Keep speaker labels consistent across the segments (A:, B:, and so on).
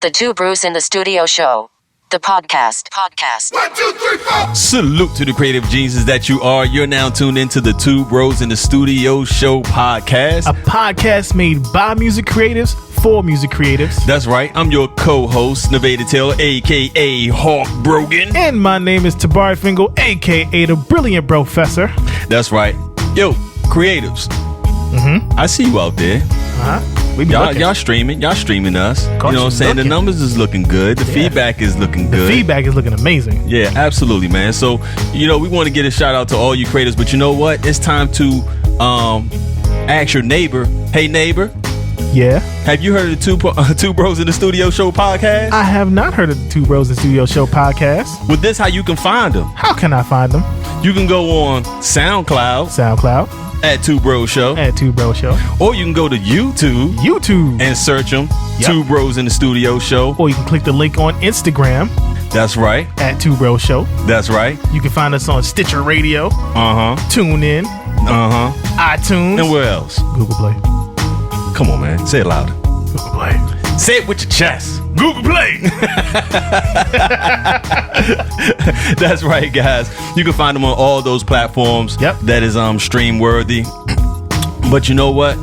A: The Two Brews in the Studio Show. The podcast.
B: 1, 2, 3, 4.
C: Salute to the creative geniuses that you are. You're now tuned into the Two Bros in the Studio Show podcast.
D: A podcast made by music creatives for music creatives.
C: That's right. I'm your co-host, Navada, a.k.a. Hawk Brogan.
D: And my name is Tobari Fingal, a.k.a. the Brilliant Professor.
C: That's right. Yo, creatives. I see you out there.
D: We be looking.
C: Y'all streaming us.
D: Caught
C: You know what I'm saying?
D: looking.
C: The numbers is looking good. The feedback is looking good.
D: The feedback is looking amazing.
C: Yeah, absolutely, man. So, we want to get a shout out to all you creators, but you know what? It's time to ask your neighbor, hey neighbor,
D: Yeah.
C: have you heard of the Two Bros in the Studio Show podcast?
D: I have not heard of the Two Bros in Studio Show podcast.
C: With this, how you can find them.
D: How can I find them?
C: You can go on SoundCloud
D: SoundCloud
C: at Two Bros Show,
D: at Two Bros Show.
C: or you can go to YouTube
D: YouTube.
C: and search them,
D: Yep.
C: Two Bros in the Studio Show.
D: Or you can click the link on Instagram
C: That's right.
D: at Two Bros Show.
C: That's right.
D: You can find us on Stitcher Radio,
C: Uh-huh.
D: TuneIn,
C: Uh-huh.
D: iTunes,
C: And where else?
D: Google Play.
C: Come on, man. Say it louder.
D: Google Play.
C: Say it with your chest.
D: Google Play.
C: That's right, guys. You can find them on all those platforms.
D: Yep.
C: That is stream worthy. But you know what?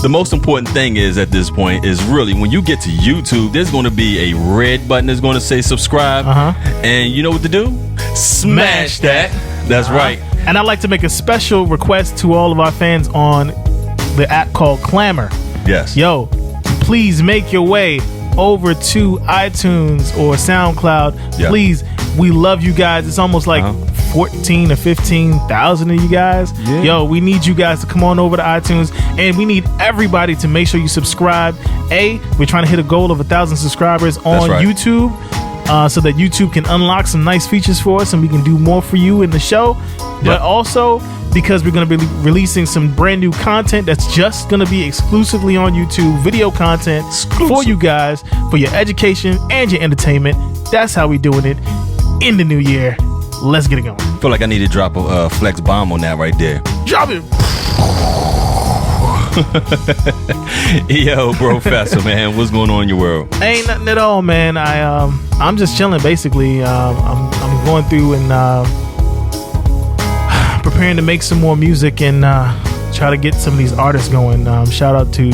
C: The most important thing is at this point is really when you get to YouTube, there's going to be a red button that's going to say subscribe. And you know what to do? Smash that. That's right.
D: And I'd like to make a special request to all of our fans on the app called Clamor.
C: Yes.
D: Yo, please make your way over to iTunes or SoundCloud.
C: Yeah.
D: Please, we love you guys. It's almost like 14 or 15,000 of you guys.
C: Yeah.
D: Yo, we need you guys to come on over to iTunes, and we need everybody to make sure you subscribe. We're trying to hit a goal of 1,000 subscribers on
C: right.
D: YouTube, so that YouTube can unlock some nice features for us and we can do more for you in the show. But also because we're going to be releasing some brand new content that's just going to be exclusively on YouTube, video content for you guys, for your education and your entertainment. That's how we doing it in the new year. Let's get it going.
C: I feel like I need to drop a flex bomb on that right there.
D: Drop it.
C: Yo, Professor, man, what's going on in your world?
D: Ain't nothing at all, man. I'm just chilling basically. I'm going through and preparing to make some more music and try to get some of these artists going. Shout out to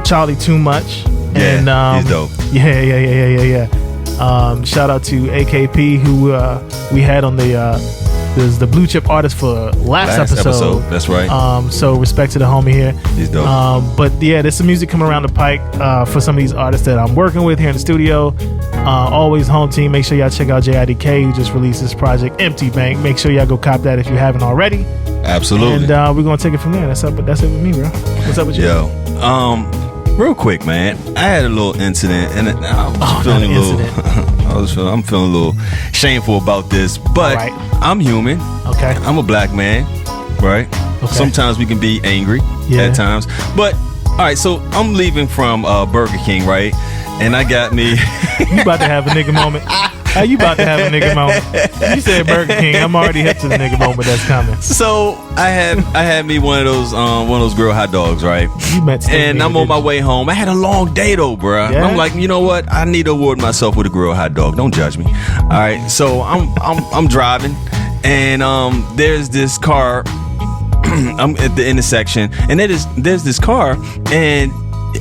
D: Charlie Too Much.
C: Yeah,
D: And
C: he's dope.
D: Yeah. Shout out to AKP who we had on the Blue Chip Artist for last episode.
C: That's right.
D: So respect to the homie here.
C: He's dope.
D: But yeah, there's some music coming around the pike for some of these artists that I'm working with here in the studio. Always home team. Make sure y'all check out JIDK who just released this project, Empty Bank. Make sure y'all go cop that if you haven't already.
C: Absolutely.
D: And we're gonna take it from there. That's it with me, bro. What's up with you?
C: Yo, real quick, man. I had a little incident, and I'm feeling a little shameful about this, but
D: All right.
C: I'm human.
D: Okay.
C: I'm a black man, right?
D: Okay.
C: Sometimes we can be angry at times, but all right. So I'm leaving from Burger King, right? And I got me.
D: You about to have a nigga moment. How you about to have a nigga moment? You said Burger King. I'm already hip to the nigga moment that's coming.
C: So I had me one of those grilled hot dogs, right?
D: You meant steak,
C: And
D: nigga,
C: I'm on my
D: didn't you?
C: way home. I had a long day though, bruh.
D: Yeah?
C: I'm like, you know what? I need to reward myself with a grilled hot dog. Don't judge me. All right. So I'm driving, and there's this car. I'm at the intersection, and there's this car, and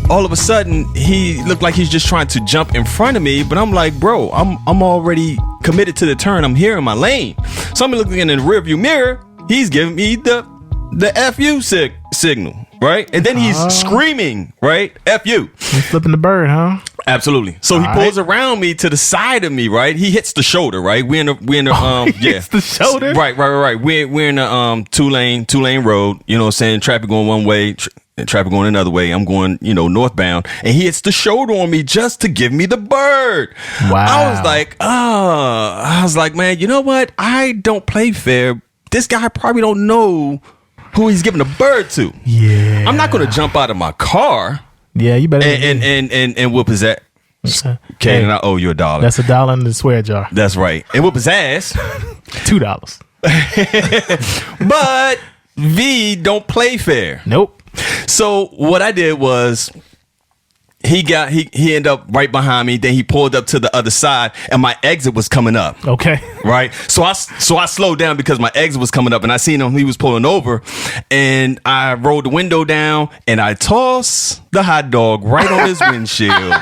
C: all of a sudden he looked like he's just trying to jump in front of me, but I'm like, bro, I'm already committed to the turn. I'm here in my lane. So I'm looking in the rearview mirror. He's giving me the FU signal, right? And then he's screaming, right? FU.
D: You flipping the bird, huh?
C: Absolutely. So he pulls around me to the side of me, right? He hits the shoulder, right? We're in the
D: Hits the shoulder?
C: Right. We're in the two lane road, you know what I'm saying? Traffic going one way, and traffic going another way. I'm going, northbound, and he hits the shoulder on me just to give me the bird.
D: Wow.
C: I was like, man, you know what? I don't play fair. This guy probably don't know who he's giving the bird to.
D: Yeah.
C: I'm not going to jump out of my car.
D: Yeah, you better.
C: And whoop his ass. Okay,
D: Hey,
C: and I owe you $1.
D: That's $1 in the swear jar.
C: That's right. And whoop his ass.
D: $2.
C: But V don't play fair.
D: Nope.
C: So what I did was, he ended up right behind me. Then he pulled up to the other side, and my exit was coming up.
D: Okay.
C: Right. So I slowed down because my exit was coming up, and I seen him. He was pulling over, and I rolled the window down, and I tossed the hot dog right on his windshield,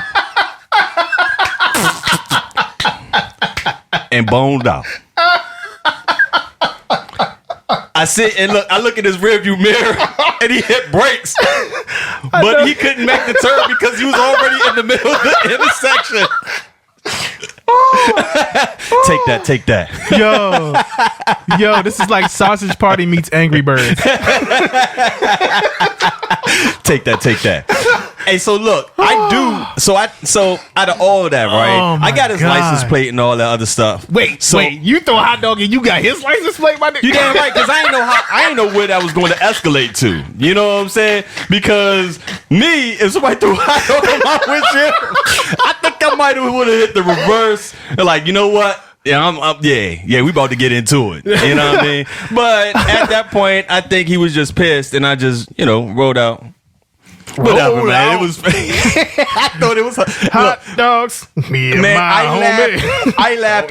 C: and boned out. I sit and look. I look in his rearview mirror, and he hit brakes, but he couldn't make the turn because he was already in the middle of the intersection. Take that.
D: Yo, this is like Sausage Party meets Angry Birds.
C: Take that. Hey, so look, so out of all of that, right?
D: Oh
C: I got his
D: God.
C: license plate and all that other stuff.
D: Wait, you throw a hot dog and you got his license plate, my nigga?
C: You damn right, because I ain't know where that was going to escalate to. You know what I'm saying? Because me, if somebody threw a hot dog on my windshield, I think I might have would have hit the reverse. Like, you know what? Yeah, we about to get into it. You know what I mean? But at that point, I think he was just pissed, and I just, rolled out. Whatever, man. It was. I thought it was
D: hot dogs. Me and
C: man,
D: my
C: I laughed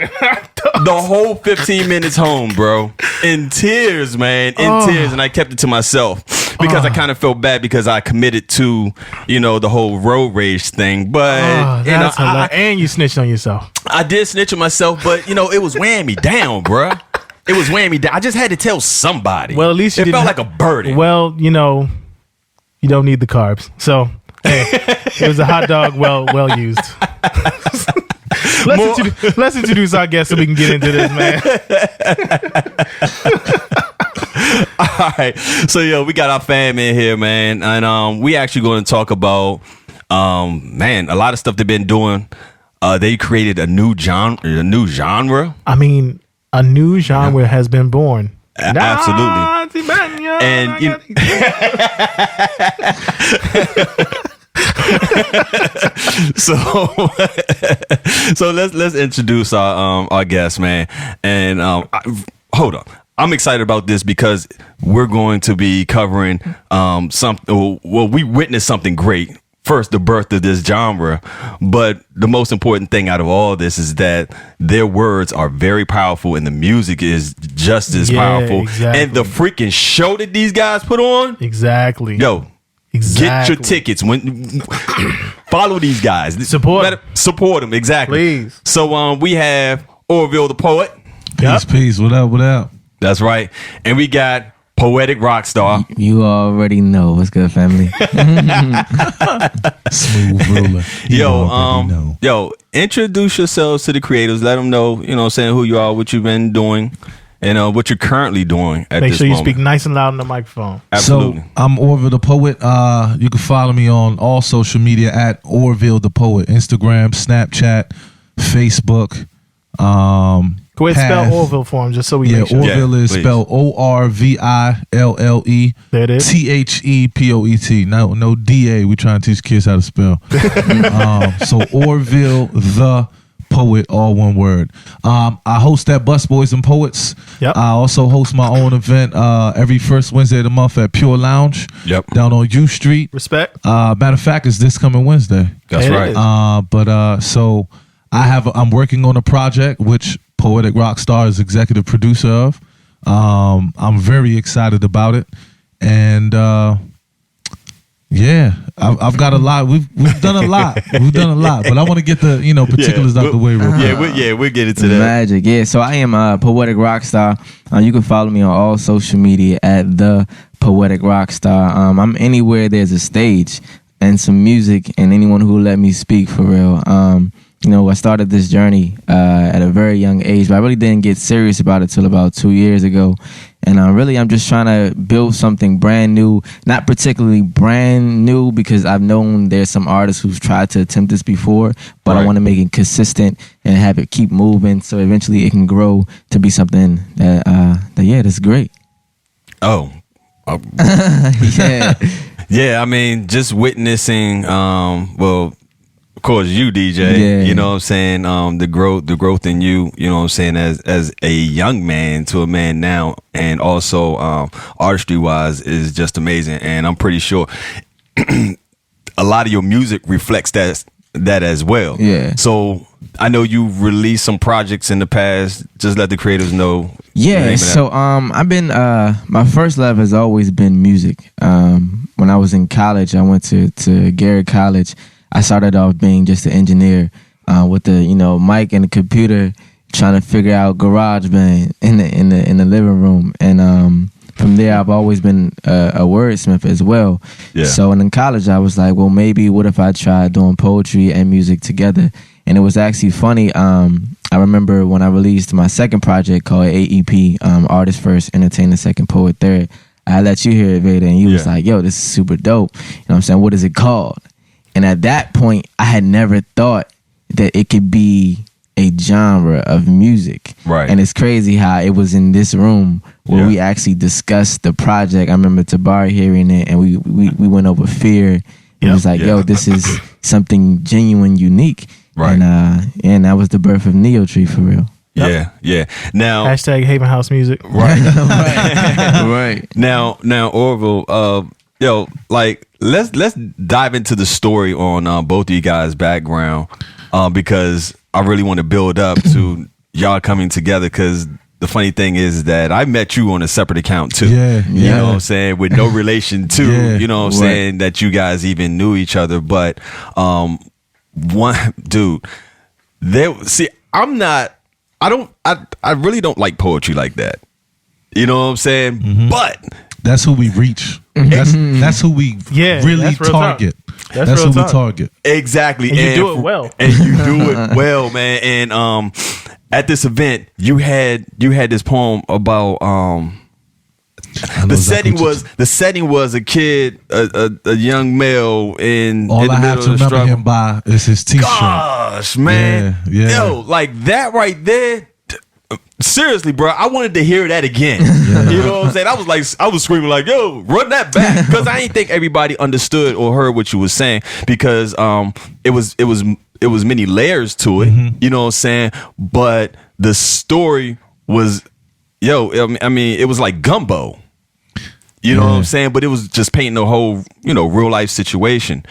C: the whole 15 minutes home, bro, in tears, man, tears, and I kept it to myself because I kind of felt bad because I committed to, the whole road rage thing. But
D: that's and you snitched on yourself.
C: I did snitch on myself, but it was weighing me down, bro. It was weighing me down. I just had to tell somebody.
D: Well, at least you
C: it felt like a burden.
D: Well, you don't need the carbs. So, hey, it was a hot dog well used. Let's introduce our guest so we can get into this, man.
C: All right. So, we got our fam in here, man. And we actually going to talk about, a lot of stuff they've been doing. They created a new genre. I mean,
D: a new genre has been born.
C: Absolutely. And so let's introduce our guest, man. And hold on. I'm excited about this because we're going to be covering something. Well, we witnessed something great. First, the birth of this genre, but the most important thing out of all this is that their words are very powerful and the music is just as powerful.
D: Exactly.
C: And the freaking show that these guys put on.
D: Exactly.
C: Yo, get your tickets. Follow these guys. Support them. Exactly.
D: Please.
C: So we have Orville the Poet.
E: Peace. What up?
C: That's right. And we got Poetic Rockstar.
F: You already know. What's good, family?
E: Smooth ruler.
C: Yo, introduce yourselves to the creators. Let them know, who you are, what you've been doing, and what you're currently doing at
D: Make
C: this
D: sure you
C: moment.
D: speak nice and loud in the microphone.
C: Absolutely.
E: So I'm Orville the Poet. You can follow me on all social media at Orville the Poet. Instagram, Snapchat, Facebook.
D: Go ahead and spell Orville for him just so we make sure.
E: Orville is spelled ORVILLE.
D: There it is.
E: THEPOET. No DA. We trying to teach kids how to spell. So Orville the Poet, all one word. I host at Bus Boys and Poets.
D: Yep.
E: I also host my own event every first Wednesday of the month at Pure Lounge.
C: Yep.
E: Down on U Street.
D: Respect.
E: Matter of fact, it's this coming Wednesday.
C: That's
D: It
C: right.
D: is.
E: So I'm working on a project which Poetic Rockstar is executive producer of. I'm very excited about it, and I've got a lot. We've done a lot. But I want to get the particulars out the way real quick.
C: We'll get into that.
F: Magic. Yeah. So I am Poetic Rockstar. You can follow me on all social media at the Poetic Rockstar. I'm anywhere there's a stage and some music, and anyone who will let me speak for real. I started this journey at a very young age, but I really didn't get serious about it till about 2 years ago. And I'm just trying to build something brand new, not particularly brand new because I've known there's some artists who've tried to attempt this before, but I want to make it consistent and have it keep moving so eventually it can grow to be something that's great.
C: Oh.
F: Yeah.
C: Yeah, I mean, just witnessing, of course, you DJ, you know what I'm saying, the growth in you, you know what I'm saying, as a young man to a man now, and also artistry wise is just amazing. And I'm pretty sure a a lot of your music reflects that as well.
F: Yeah.
C: So I know you've released some projects in the past. Just let the creators know. the name
F: Yeah,
C: of
F: so I've been my first love has always been music. When I was in college, I went to Garrett College. I started off being just an engineer with the mic and the computer, trying to figure out GarageBand in the living room, and from there I've always been a wordsmith as well.
C: Yeah.
F: So in college I was like, well, maybe what if I tried doing poetry and music together? And it was actually funny. I remember when I released my second project called AEP, Artist First, Entertainer Second, Poet Third. I let you hear it, Vader, and you was like, yo, this is super dope. You know what I'm saying? What is it called? And at that point, I had never thought that it could be a genre of music.
C: Right.
F: And it's crazy how it was in this room where we actually discussed the project. I remember Tobari hearing it, and we went over fear. It was like, yo, this is something genuine, unique.
C: Right.
F: And that was the birth of NEOTRY for real.
C: Yeah. Now
D: Hashtag Haven House Music.
C: right.
F: Right.
C: Now Orville, like let's dive into the story on both of you guys' background, because I really want to build up to y'all coming together, because the funny thing is that I met you on a separate account too.
E: Yeah.
C: You know what I'm saying? With no relation to,
E: Yeah.
C: you know what I'm saying, that you guys even knew each other. But one dude, I really don't like poetry like that. You know what I'm saying?
E: Mm-hmm.
C: But
E: That's who we reach. That's who we really
D: that's real
E: target.
D: talk.
E: That's
D: real
E: who we
D: talk.
E: target.
C: exactly.
D: And you do it well.
C: And you do it well, man. And at this event, you had this poem about
E: I know
C: the
E: exactly
C: setting was a kid, a young male in
E: All
C: in the
E: I have
C: middle
E: to
C: of the
E: remember
C: struggle.
E: him by is his T-shirt.
C: Gosh, man.
E: Yeah.
C: Yo, like that right there. Seriously, bro, I wanted to hear that again. You know what I'm saying? I was screaming like, "Yo, run that back!" Because I didn't think everybody understood or heard what you was saying, because it was many layers to it.
E: Mm-hmm.
C: You know what I'm saying? But the story was, I mean, it was like gumbo. You know what I'm saying? But it was just painting the whole, real life situation.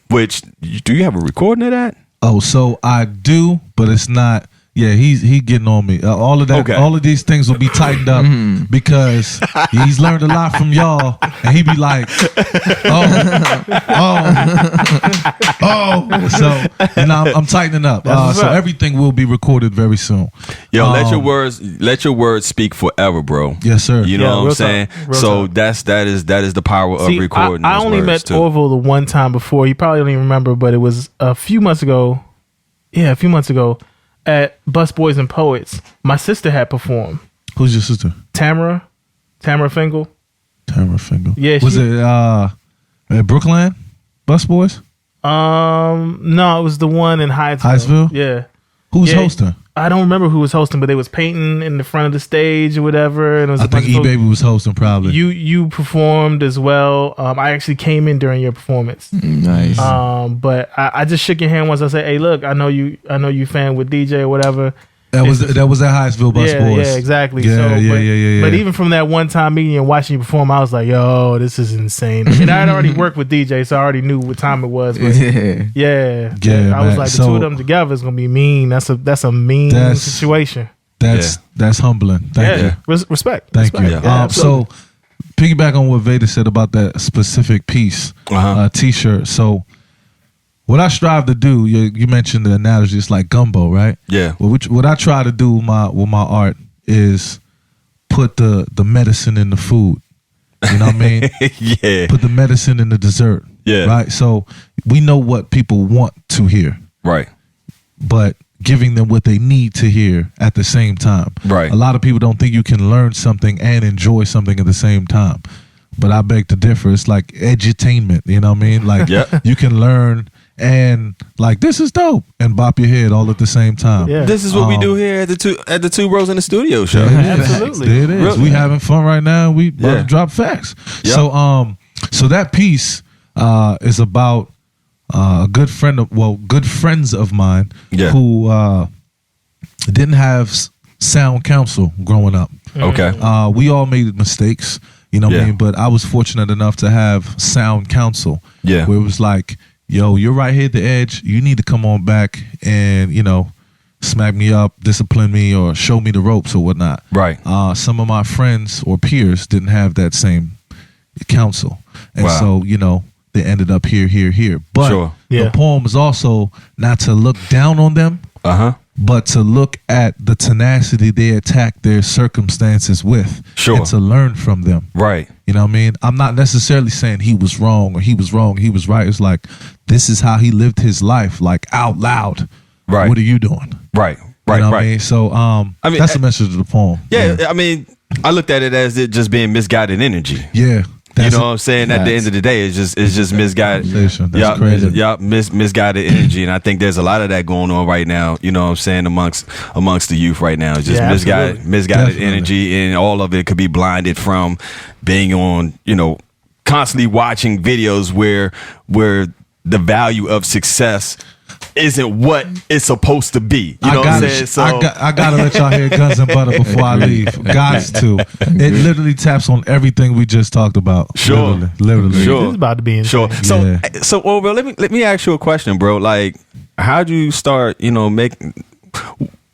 C: Which, do you have a recording of that?
E: Oh, so I do, but it's not. Yeah, he getting on me. All of that,
C: Okay.
E: all of these things will be tightened up because he's learned a lot from y'all, and he be like, oh. So, I'm tightening up. So everything will be recorded very soon.
C: Yo, let your words speak forever, bro.
E: Yes, sir.
C: You know
D: Yeah,
C: what I'm
D: real
C: saying?
D: talk. Real
C: So
D: talk.
C: that is the power
D: See,
C: of recording.
D: I
C: those
D: only
C: words
D: met
C: too.
D: Orville the one time before. You probably don't even remember, but it was a few months ago. Yeah, a few months ago at Busboys and Poets. My sister had performed.
E: Who's your sister?
D: Tamara Fingal.
E: Tamara Fingal.
D: Yeah,
E: Was
D: she-
E: it at Brookline? Busboys?
D: No, it was the one in Hyattsville.
E: Hyattsville?
D: Yeah.
E: Who's
D: Yeah,
E: hosting?
D: I don't remember who was hosting, but they was painting in the front of the stage or whatever. And it was
E: I
D: a bunch
E: think
D: of folks.
E: E-Baby was hosting probably.
D: You performed as well. I actually came in during your performance.
F: Nice.
D: But I just shook your hand once. I said, "Hey, look, I know you fan with DJ or whatever."
E: That was at Hyattsville Busboys.
D: Yeah, exactly.
E: Yeah,
D: so,
E: yeah.
D: But even from that one time meeting and watching you perform, I was like, "Yo, this is insane." And I had already worked with DJ, so I already knew what time it was. But
F: Yeah.
E: Yeah,
D: I was
E: man.
D: like, the
E: So-
D: two of them together is gonna be mean. That's a mean
E: That's-
D: situation.
E: That's humbling. Thank you.
D: Respect.
E: Thank you.
D: Respect. Yeah,
E: So, piggyback on what Vader said about that specific piece, T-shirt. So, what I strive to do, you mentioned the analogy, it's like gumbo, right?
C: Yeah.
E: Well, what I try to do with my art is put the medicine in the food. You know what I mean?
C: Yeah.
E: Put the medicine in the dessert.
C: Yeah.
E: Right. So we know what people want to hear,
C: Right.
E: but giving them what they need to hear at the same time.
C: Right.
E: A lot of people don't think you can learn something and enjoy something at the same time. But I beg to differ. It's like edutainment, you know what I mean? Like you can learn and like this is dope and bop your head all at the same time.
D: Yeah.
C: This is what we do here at the two Bros in the Studio show.
D: Absolutely.
E: There it is.
C: Really?
E: We having fun right now. We about
C: Yeah.
E: to drop facts.
C: Yep.
E: So that piece is about good friends of mine who didn't have sound counsel growing up.
C: Okay.
E: We all made mistakes. You know what
C: Yeah.
E: I mean? But I was fortunate enough to have sound counsel.
C: Yeah.
E: Where it was like, yo, you're right here at the edge. You need to come on back and, smack me up, discipline me, or show me the ropes or whatnot.
C: Right.
E: Some of my friends or peers didn't have that same counsel. And
C: Wow.
E: so, they ended up here. But
C: Sure.
D: Yeah.
E: the poem is also not to look down on them, but to look at the tenacity they attack their circumstances with.
C: Sure.
E: And to learn from them.
C: Right.
E: You know what I mean? I'm not necessarily saying he was wrong or he was wrong, he was right. It's like, this is how he lived his life, like out loud.
C: Right.
E: What are you doing?
C: Right.
E: You
C: Right.
E: know what
C: Right.
E: I mean? So that's the message of the poem.
C: Yeah. I mean, I looked at it as it just being misguided energy.
E: Yeah.
C: You know what I'm saying? At the end of the day, it's just misguided.
E: That's crazy.
C: Misguided energy, and I think there's a lot of that going on right now. You know what I'm saying amongst the youth right now. It's just misguided
E: Definitely.
C: energy, and all of it could be blinded from being on, constantly watching videos where the value of success isn't what it's supposed to be. You know what I'm saying? So
E: I gotta let y'all hear Guns and Butter before I leave. Gots to. It literally taps on everything we just talked about.
C: Sure.
E: Literally.
C: Sure.
D: This is about to be insane.
C: Sure. So Orville, let me ask you a question, bro. Like, how'd you start,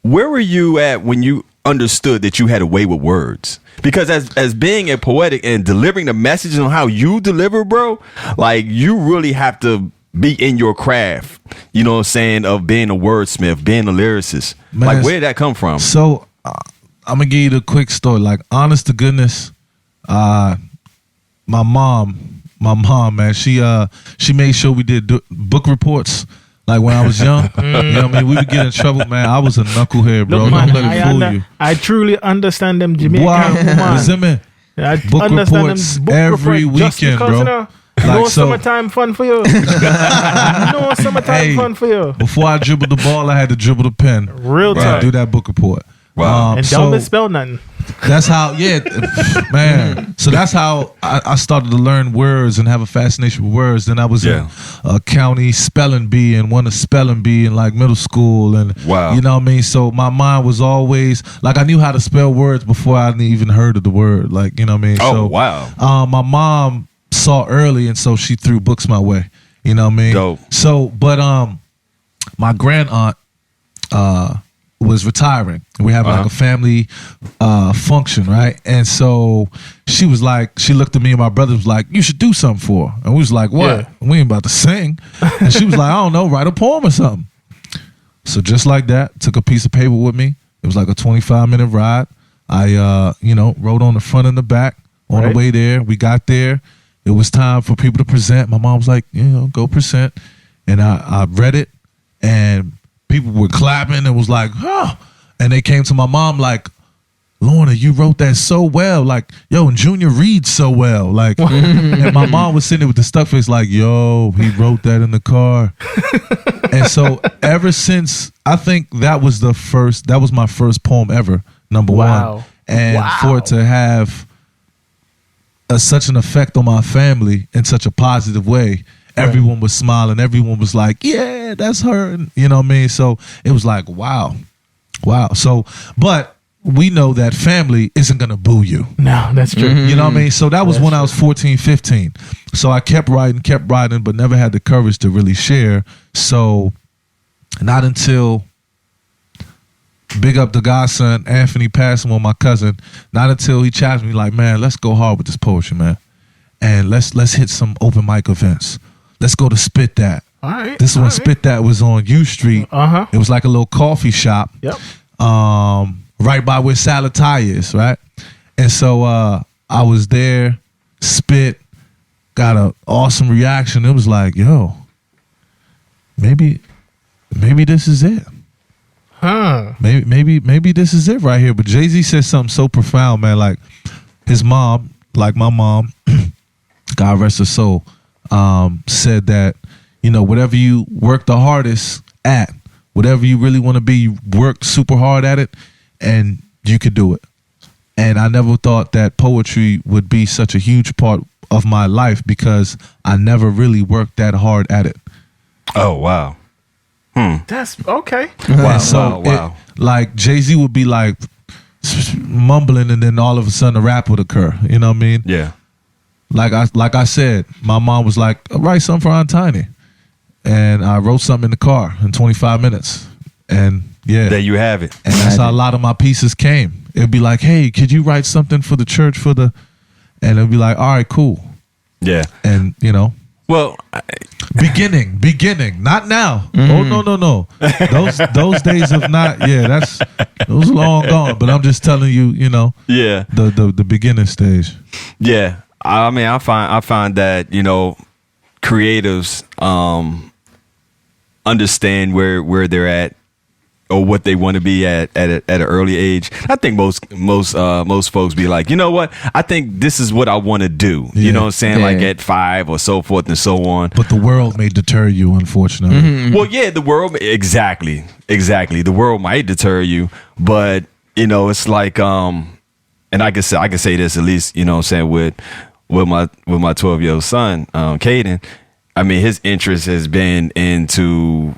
C: where were you at when you understood that you had a way with words? Because as being a poetic and delivering the message on how you deliver, bro, like, you really have to be in your craft, you know what I'm saying, of being a wordsmith, being a lyricist.
E: Man,
C: like, where did that come from?
E: So I'm gonna give you the quick story. Like, honest to goodness, my mom, man, she made sure we did book reports. Like, when I was young, you know what I mean? We would get in trouble, man. I was a knucklehead, bro.
D: Look, man,
E: Don't let it fool you.
D: I truly understand them Jamaican
E: Wow.
D: woman.
E: Listen, man.
D: I
E: Book
D: understand
E: reports
D: them book
E: every
D: report just
E: weekend,
D: because,
E: bro.
D: No
E: Like, so-
D: summertime fun for you. No summertime fun for you.
E: Before I dribbled the ball, I had to dribble the pen.
D: Real
E: to
D: time.
E: do that book report.
C: Wow.
D: And don't misspell nothing.
E: That's how, man. So that's how I started to learn words and have a fascination with words. Then I was in a county spelling bee and won a spelling bee in like middle school. And
C: wow.
E: You know what I mean? So my mind was always, like, I knew how to spell words before I even heard of the word. Like, you know what I mean?
C: Oh,
E: so,
C: wow.
E: My mom saw early, and so she threw books my way. You know what I mean?
C: Dope.
E: So, but my grand aunt was retiring. We have like a family function, right? And so she was like, she looked at me and my brother was like, you should do something for her. And we was like, what?
D: Yeah.
E: We ain't about to sing. And she was like, I don't know, write a poem or something. So just like that, took a piece of paper with me. It was like a 25-minute ride. I, wrote on the front and the back. On the way there, we got there. It was time for people to present. My mom was like, go present. And I read it, and people were clapping and was like, oh. And they came to my mom like, Lorna, you wrote that so well. Like, yo, and Junior reads so well. Like, and my mom was sitting there with the stuck face like, yo, he wrote that in the car. And so ever since, I think that was my first poem ever, number one. And for it to have such an effect on my family in such a positive way, everyone was smiling. Everyone was like, yeah, that's her. And, you know what I mean? So it was like, wow. So, but we know that family isn't going to boo you.
D: No, that's true.
E: You know what I mean? So that was when I was 14, 15. So I kept writing, but never had the courage to really share. So not until, big up the godson, Anthony passing on my cousin, not until he challenged me like, man, let's go hard with this poetry, man. And let's hit some open mic events. Let's go to Spit That.
D: All right.
E: This is when Spit That was on U Street. It was like a little coffee shop.
D: Yep.
E: Right by where Salatai is, right? And so I was there, spit, got an awesome reaction. It was like, yo, maybe this is it. Maybe this is it right here. But Jay-Z said something so profound, man. Like, his mom, like my mom, God rest her soul, said that, whatever you work the hardest at, whatever you really want to be, you work super hard at it, and you could do it. And I never thought that poetry would be such a huge part of my life because I never really worked that hard at it.
C: Oh, wow.
D: That's okay.
E: Wow. Like, Jay-Z would be like, mumbling, and then all of a sudden a rap would occur. You know what I mean?
C: Yeah.
E: Like I said, my mom was like, write something for Aunt Tiny. And I wrote something in the car in 25 minutes. And yeah.
C: There you have it.
E: And that's how a lot of my pieces came. It'd be like, hey, could you write something for the church and it'd be like, all right, cool.
C: Yeah.
E: And, you know.
C: Well,
E: beginning, not now. Oh, no. Those days of not, those long gone. But I'm just telling you, you know.
C: Yeah.
E: The beginning stage.
C: Yeah. I mean, I find that, you know, creatives understand where they're at or what they want to be at an early age. I think most folks be like, you know what? I think this is what I want to do. You know what I'm saying? Like at 5 or so forth and so on.
E: But the world may deter you, unfortunately.
C: Mm-hmm. Well, yeah, the world exactly. The world might deter you, but you know, it's like and I can say this at least, you know what I'm saying, with my 12-year-old son, Caden. I mean, his interest has been into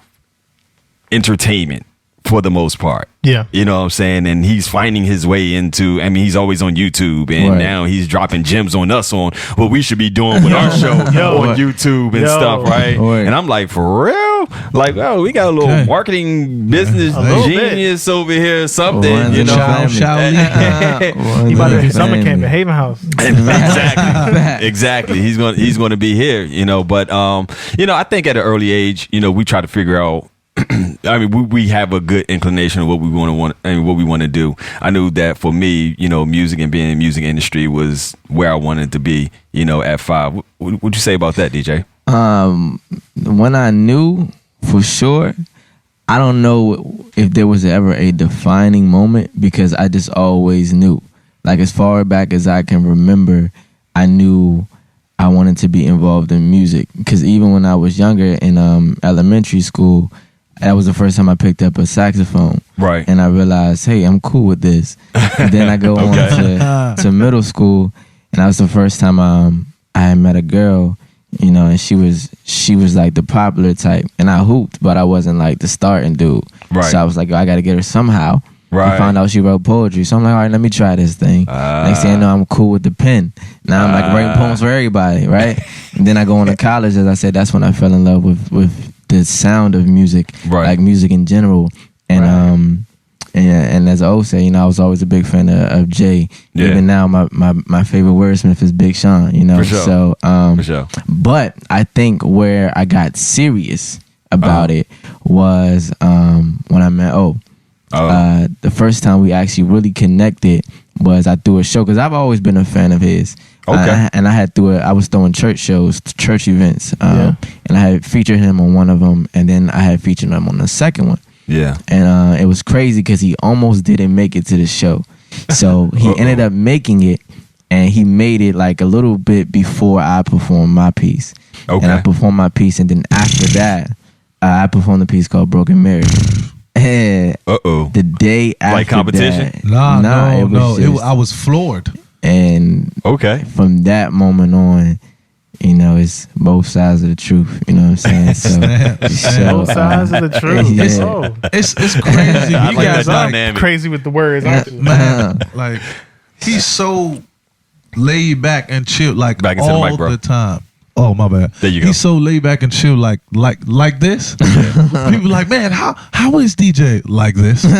C: entertainment for the most part.
D: Yeah.
C: You know what I'm saying? And he's finding his way into, I mean, he's always on YouTube, and now he's dropping gems on us on what we should be doing with our show on YouTube and stuff, right? And I'm like, for real? Like, oh, we got a little marketing business genius over here or something, you know?
D: He about to do summer camp at Haven House.
C: Exactly. He's going to be here, you know, but you know, I think at an early age, you know, we try to figure out, I mean, we have a good inclination of what we want to do. I knew that for me, you know, music and being in the music industry was where I wanted to be, you know, at 5. What would you say about that, DJ?
F: When I knew for sure, I don't know if there was ever a defining moment, because I just always knew. Like, as far back as I can remember, I knew I wanted to be involved in music. Because even when I was younger in elementary school, that was the first time I picked up a saxophone.
C: Right.
F: And I realized, hey, I'm cool with this. And then I go on to middle school, and that was the first time I had met a girl, you know, and she was like the popular type. And I hooped, but I wasn't like the starting dude.
C: Right.
F: So I was like, I got to get her somehow.
C: Right.
F: I found out she wrote poetry. So I'm like, all right, let me try this thing. Next thing I know, I'm cool with the pen. Now I'm like writing poems for everybody, right? And then I go on to college. As I said, that's when I fell in love with the sound of music, like music in general. And and as O say, you know, I was always a big fan of Jay. Yeah. Even now, my favorite wordsmith is Big Sean, you know.
C: For sure.
F: So,
C: for sure.
F: But I think where I got serious about it was when I met O. The first time we actually really connected was I threw a show, because I've always been a fan of his.
C: Okay.
F: And I was throwing church shows, church events, and I had featured him on one of them, and then I had featured him on the second one.
C: Yeah.
F: And it was crazy because he almost didn't make it to the show. So he ended up making it, and he made it like a little bit before I performed my piece. Okay. And I performed my piece, and then after that, I performed a piece called Broken Marriage. And the day after
C: like competition?
F: That,
E: no. I was floored.
F: And from that moment on, you know, it's both sides of the truth. You know what I'm saying? So
D: both sides of the truth.
E: Yeah. It's crazy.
D: You guys are crazy with the words, aren't you?
E: Man, like, he's so laid back and chill, like
C: back into
E: all
C: the mic, bro.
E: the time. Oh, my bad.
C: There you go.
E: He's so laid back and chill, like this. People like, man, how is DJ like this? You know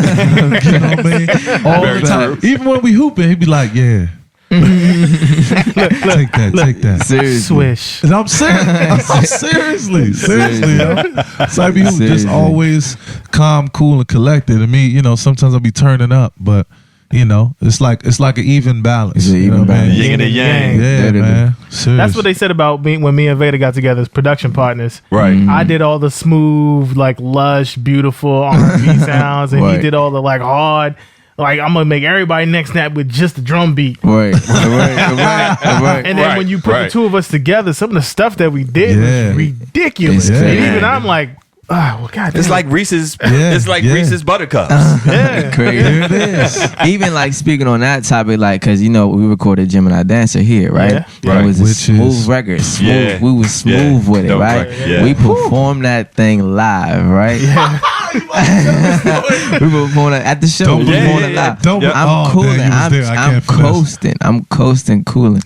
E: what I mean? All
C: Very
E: the time.
C: true.
E: Even when we hooping, he'd be like, yeah. Take that.
F: Seriously.
D: Swish.
E: And I'm seriously, yo. So I be just always calm, cool, and collected. And me, you know, sometimes I'll be turning up, but you know, it's like an even balance.
F: It's an even balance.
C: Yin and yang.
E: Yeah, man. Seriously.
D: That's what they said about me when me and Veda got together as production partners.
C: Right.
D: I did all the smooth, like lush, beautiful R&B sounds, and he did all the like hard. Like, I'm gonna make everybody neck snap with just the drum beat.
F: Right.
D: And then when you put the two of us together, some of the stuff that we did was ridiculous. And even I'm like, oh, well, God,
C: it's like Reese's. It's like Reese's Buttercups.
F: Crazy.
E: There it is.
F: Even like speaking on that topic, like, because you know we recorded Gemini Dancer here, right?
D: Yeah.
F: It was a
E: Which
F: smooth record. Smooth. We was smooth with it,
C: Dope
F: right?
C: record. Yeah.
F: We performed that thing live, right? We were performing at the show.
E: Don't
F: We were performing live. I'm cooling. I'm coasting, cooling.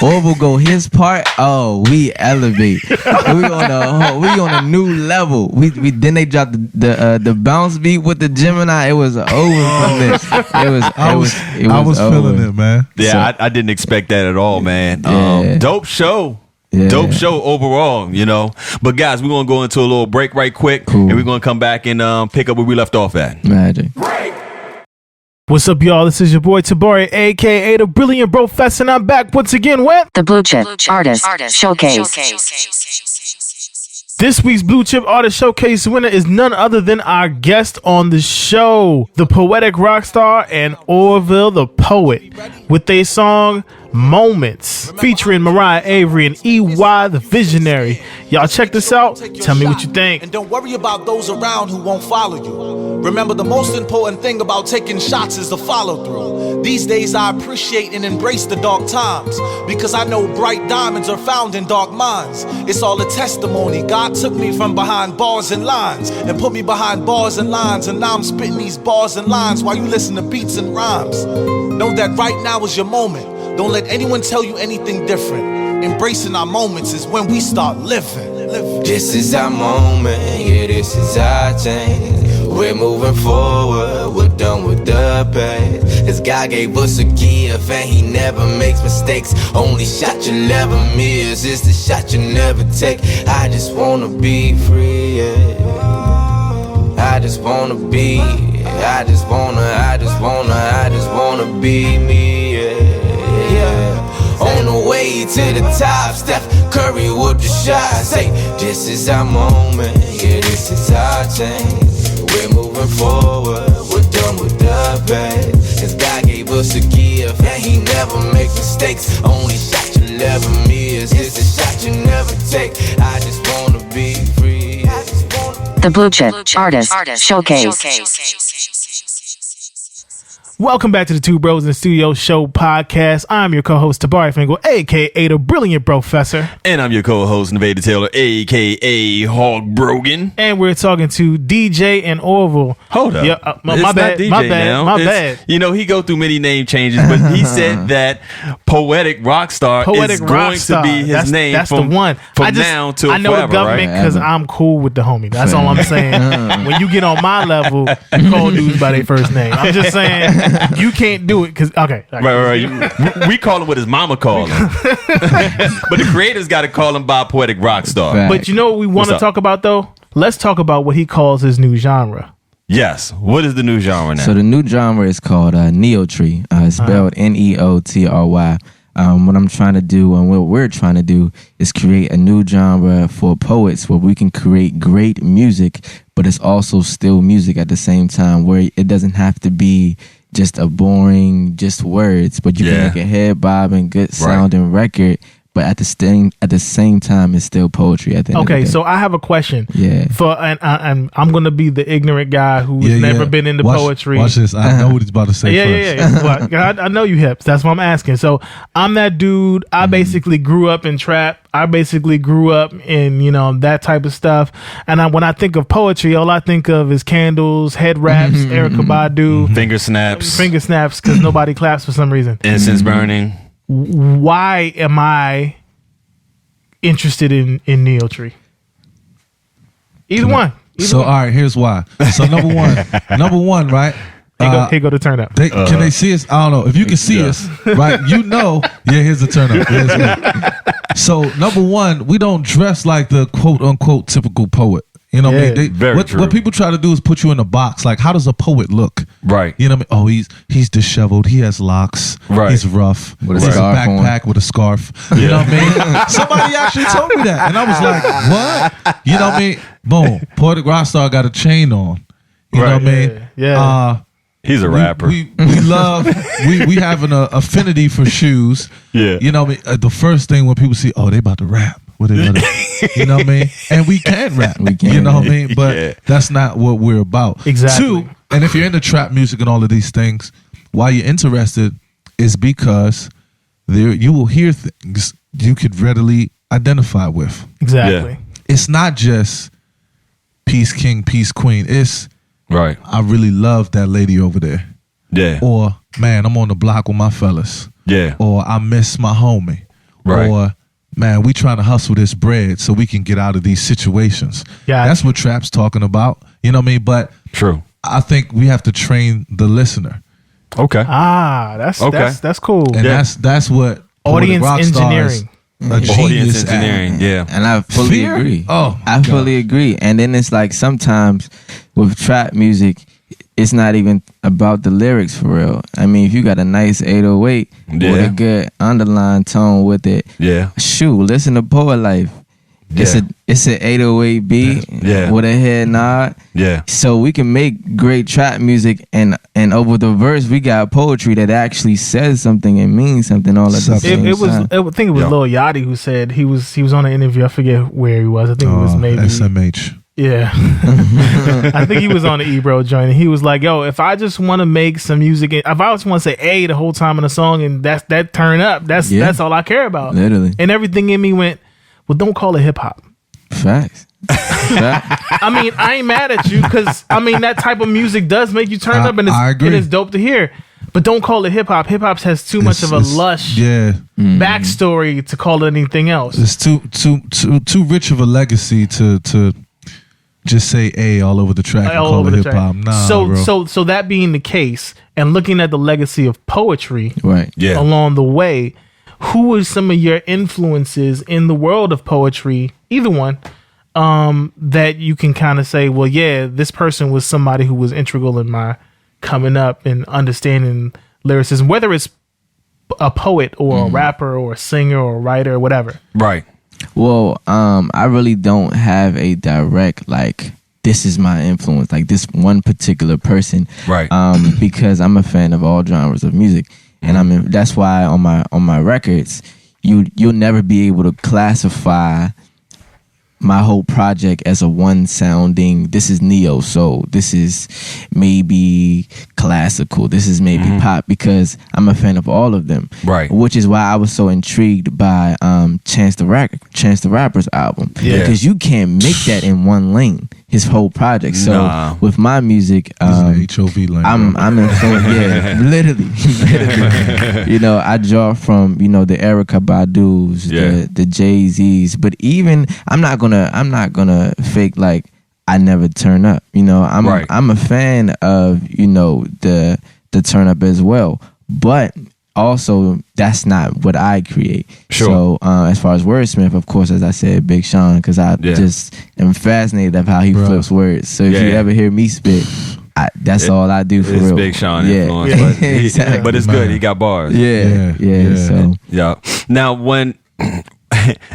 F: Orville go his part. Oh, we elevate. we on a new level. We then they dropped the bounce beat with the Gemini. It was over from this. I was
E: feeling it, man.
C: Yeah,
F: So-
C: I didn't expect that at all, man.
F: Yeah.
C: Dope show.
F: Yeah.
C: Dope show overall, you know. But guys, we're gonna go into a little break right quick,
F: Cool.
C: and we're gonna come back and pick up where we left off at.
F: Magic.
D: What's up, y'all? This is your boy Tobari, aka the Brilliant Professor, and I'm back once again with
A: The Blue Chip Artist Showcase.
D: this week's Blue Chip Artist Showcase winner is none other than our guest on the show, the Poetic Rockstar and Orville the Poet, with their song Moments, featuring Mariah Avery and EY the Visionary. Y'all check this out. Tell me what you think.
G: And don't worry about those around who won't follow you. Remember, the most important thing about taking shots is the follow through. These days I appreciate and embrace the dark times, because I know bright diamonds are found in dark minds. It's all a testimony. God took me from behind bars and lines and put me behind bars and lines, and now I'm spitting these bars and lines while you listen to beats and rhymes. Know that right now is your moment. Don't let anyone tell you anything different. Embracing our moments is when we start living.
H: This is our moment, yeah, this is our change. We're moving forward, we're done with the past. As God gave us a gift and he never makes mistakes. Only shot you never miss is the shot you never take. I just wanna be free, yeah. I just wanna be, I just wanna be me, yeah. On the way to the top, Steph Curry with the shot. Say, this is our moment, yeah, this is our change. We're moving forward, we're done with the past. Cause God gave us a gift, and he never makes mistakes. Only shot you never miss is the shot you never take. I just wanna be free.
A: The Blue Chip Artist Showcase.
D: Welcome back to the Two Bros in the Studio Show podcast. I'm your co-host Tabari Fingal, aka the Brilliant Professor,
C: And I'm your co-host, Navada Taylor, aka Hog Brogan.
D: and we're talking to DJ and Orville.
C: Hold up.
D: Yeah,
C: It's
D: my
C: not
D: bad.
C: DJ
D: My bad.
C: now.
D: My
C: It's-
D: bad.
C: You know, he go through many name changes, but he said that Poetic Rockstar
D: Poetic
C: is going
D: Rockstar.
C: to be his name
D: That's
C: from,
D: the one.
C: from now till
D: I know
C: forever,
D: the government
C: right?
D: because I'm cool with the homie. That's all I'm saying. When you get on my level, you call dudes by their first name. I'm just saying you can't do it because okay.
C: Right. We call him what his mama called him. But the creators got to call him by Poetic Rockstar.
F: Right.
D: But you know what we want
C: What's
D: to
C: up?
D: talk about though? Let's talk about what he calls his new genre.
C: Yes. What is the new genre now?
F: So the new genre is called NEOTRY, spelled NEOTRY. What I'm trying to do and what we're trying to do is create a new genre for poets where we can create great music, but it's also still music at the same time, where it doesn't have to be just a boring, just words, but you can make a head bobbing, good sounding record. But at the same time, it's still poetry. At the end of the
D: Okay,
F: day.
D: so I have a question.
F: Yeah.
D: And I'm gonna be the ignorant guy who's never been into poetry.
E: Watch this. I know what he's about to say first.
D: Well, I know you hips. That's why I'm asking. So I'm that dude. I basically grew up in trap. I basically grew up in that type of stuff. And when I think of poetry, all I think of is candles, head wraps, Erykah Badu,
C: Finger snaps.
D: finger snaps, because nobody claps for some reason.
C: Incense burning.
D: Why am I interested in NEOTRY? Either one.
E: So all right, here's why. So number one, right?
D: Here go the turn up.
E: Can they see us? I don't know. If you can see us, right? Here's the turn up. Here's it. So number one, we don't dress like the quote unquote typical poet. You know what I mean?
C: Very true.
E: What people try to do is put you in a box. Like, how does a poet look?
C: Right.
E: You know what I mean? Oh, he's disheveled. He has locks.
C: Right.
E: He's rough.
F: With a
E: He has
F: scarf
E: backpack with a scarf. You know what I mean? Somebody actually told me that. And I was like, what? You know what I mean? Boom. Poetic Rockstar got a chain on. You know what I mean?
D: Yeah.
C: He's a rapper.
E: We love, we have an affinity for shoes.
C: Yeah.
E: You know what I mean? The first thing when people see, oh, they about to rap. What they gonna do? You know what I mean? And we can rap.
F: We can.
E: You know what I mean? But that's not what we're about.
D: Exactly.
E: Two, and if you're into trap music and all of these things, why you're interested is because you will hear things you could readily identify with.
D: Exactly.
E: It's not just Peace King, Peace Queen. It's
C: Right.
E: I really love that lady over there.
C: Yeah.
E: Or man, I'm on the block with my fellas.
C: Yeah.
E: Or I miss my homie.
C: Right.
E: Or man, we trying to hustle this bread so we can get out of these situations.
D: Yeah.
E: That's what trap's talking about. You know what I mean? But
C: True.
E: I think we have to train the listener.
C: Okay.
D: That's cool.
E: And that's what
D: Audience
E: Poetic Rockstar
D: engineering.
E: is a
C: Audience
E: genius at.
C: engineering. Yeah.
F: And I fully
E: Fear?
F: agree.
E: Oh,
F: I fully agree. And then it's like sometimes with trap music, it's not even about the lyrics for real. I mean, if you got a nice 808 with
C: Yeah.
F: a good underlying tone with it,
C: Yeah.
F: shoot, listen to Poet Life.
C: Yeah.
F: It's an 808 beat
C: Yeah.
F: with a head nod.
C: Yeah.
F: So we can make great trap music, and over the verse we got poetry that actually says something and means something all at the same
D: It was.
F: time.
D: I think it was
C: Yo.
D: Lil Yachty who said he was on an interview. I forget where he was. I think it was maybe
E: SMH.
D: Yeah. I think he was on the Ebro joint, and he was like, yo, if I just want to make some music, if I just want to say A the whole time in a song and that turn up, that's all I care about.
F: Literally.
D: And everything in me went, well, don't call it hip hop.
F: Facts.
D: I mean, I ain't mad at you because, I mean, that type of music does make you turn up, and
E: I agree.
D: it's dope to hear. But don't call it hip hop. Hip hop has too much of a lush backstory to call it anything else.
E: It's too rich of a legacy to just say A all over the track and call it hip hop. Nah, bro.
D: So that being the case, and looking at the legacy of poetry
F: Right.
C: Yeah.
D: along the way, who are some of your influences in the world of poetry, either one, that you can kind of say, well, yeah, this person was somebody who was integral in my coming up and understanding lyricism, whether it's a poet or a rapper or a singer or a writer or whatever.
C: Right.
F: Well, I really don't have a direct like this is my influence, like this one particular person,
C: Right.
F: Because I'm a fan of all genres of music, and that's why on my records, you'll never be able to classify my whole project as a one sounding, this is neo soul, this is maybe classical, this is maybe pop, because I'm a fan of all of them.
C: Right.
F: Which is why I was so intrigued by Chance the Rapper's album.
C: Yeah.
F: Because you can't make that in one lane, his whole project. So
C: Nah.
F: with my music,
E: This is an HOV lane.
F: I'm influenced, yeah, literally. You know, I draw from, you know, the Erykah Badu's, the Jay-Z's, but even I'm not gonna fake like I never turn up. You know, I'm a fan of, you know, the turn up as well, but also that's not what I create.
C: Sure.
F: So as far as wordsmith, of course, as I said, Big Sean, because I just am fascinated of how he flips words. So if you ever hear me spit, that's all I do for
C: It's
F: real.
C: Big Sean
F: Yeah.
C: influence,
F: Yeah.
C: but,
F: Exactly.
C: but it's good. He got bars.
F: Yeah. So
C: Yeah. Now, when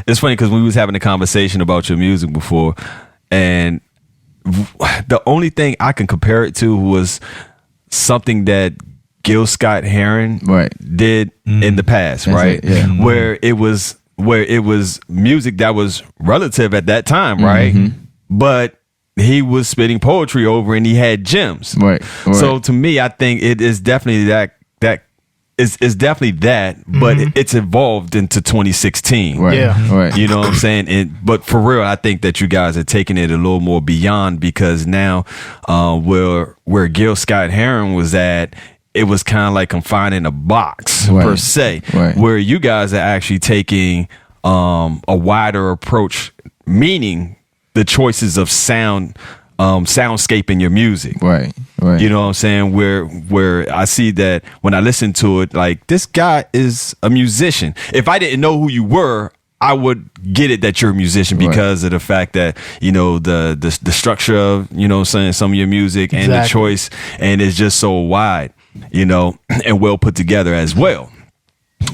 C: it's funny because we was having a conversation about your music before, and the only thing I can compare it to was something that Gil Scott Heron did in the past,
F: That's
C: right?
F: it, yeah.
C: Where it was music that was relative at that time, right? But he was spitting poetry over, and he had gems.
F: Right.
C: So to me, I think it is definitely that it's definitely that, but it's evolved into 2016.
F: Right.
D: Yeah.
F: Right.
C: You know what I'm saying? But for real, I think that you guys are taking it a little more beyond, because now where Gil Scott Heron was at, it was kind of like confined in a box per se, where you guys are actually taking a wider approach, meaning the choices of soundscape in your music.
F: Right.
C: You know what I'm saying? Where I see that when I listen to it, like, this guy is a musician. If I didn't know who you were, I would get it that you're a musician because of the fact that, you know, the structure of, you know what I'm saying, some of your music and the choice, and it's just so wide, you know, and well put together as well.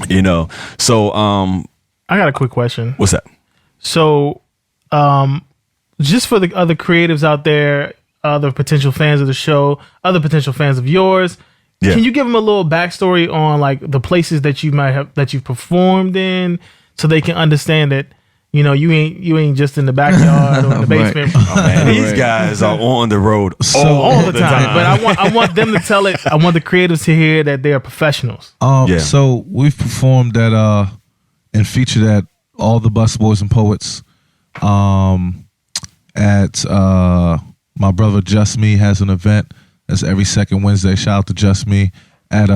C: You know. So
D: I got a quick question.
C: What's that?
D: So just for the other creatives out there, other potential fans of the show, other potential fans of yours, can you give them a little backstory on like the places that you've performed in, so they can understand that, you know, you ain't just in the backyard or in the basement.
C: Oh, man, these guys are on the road
D: all the time. But I want them to tell it. I want the creatives to hear that they are professionals.
E: So we've performed at and featured at all the Busboys and Poets, at my brother Just Me has an event. That's every second Wednesday. Shout out to Just Me at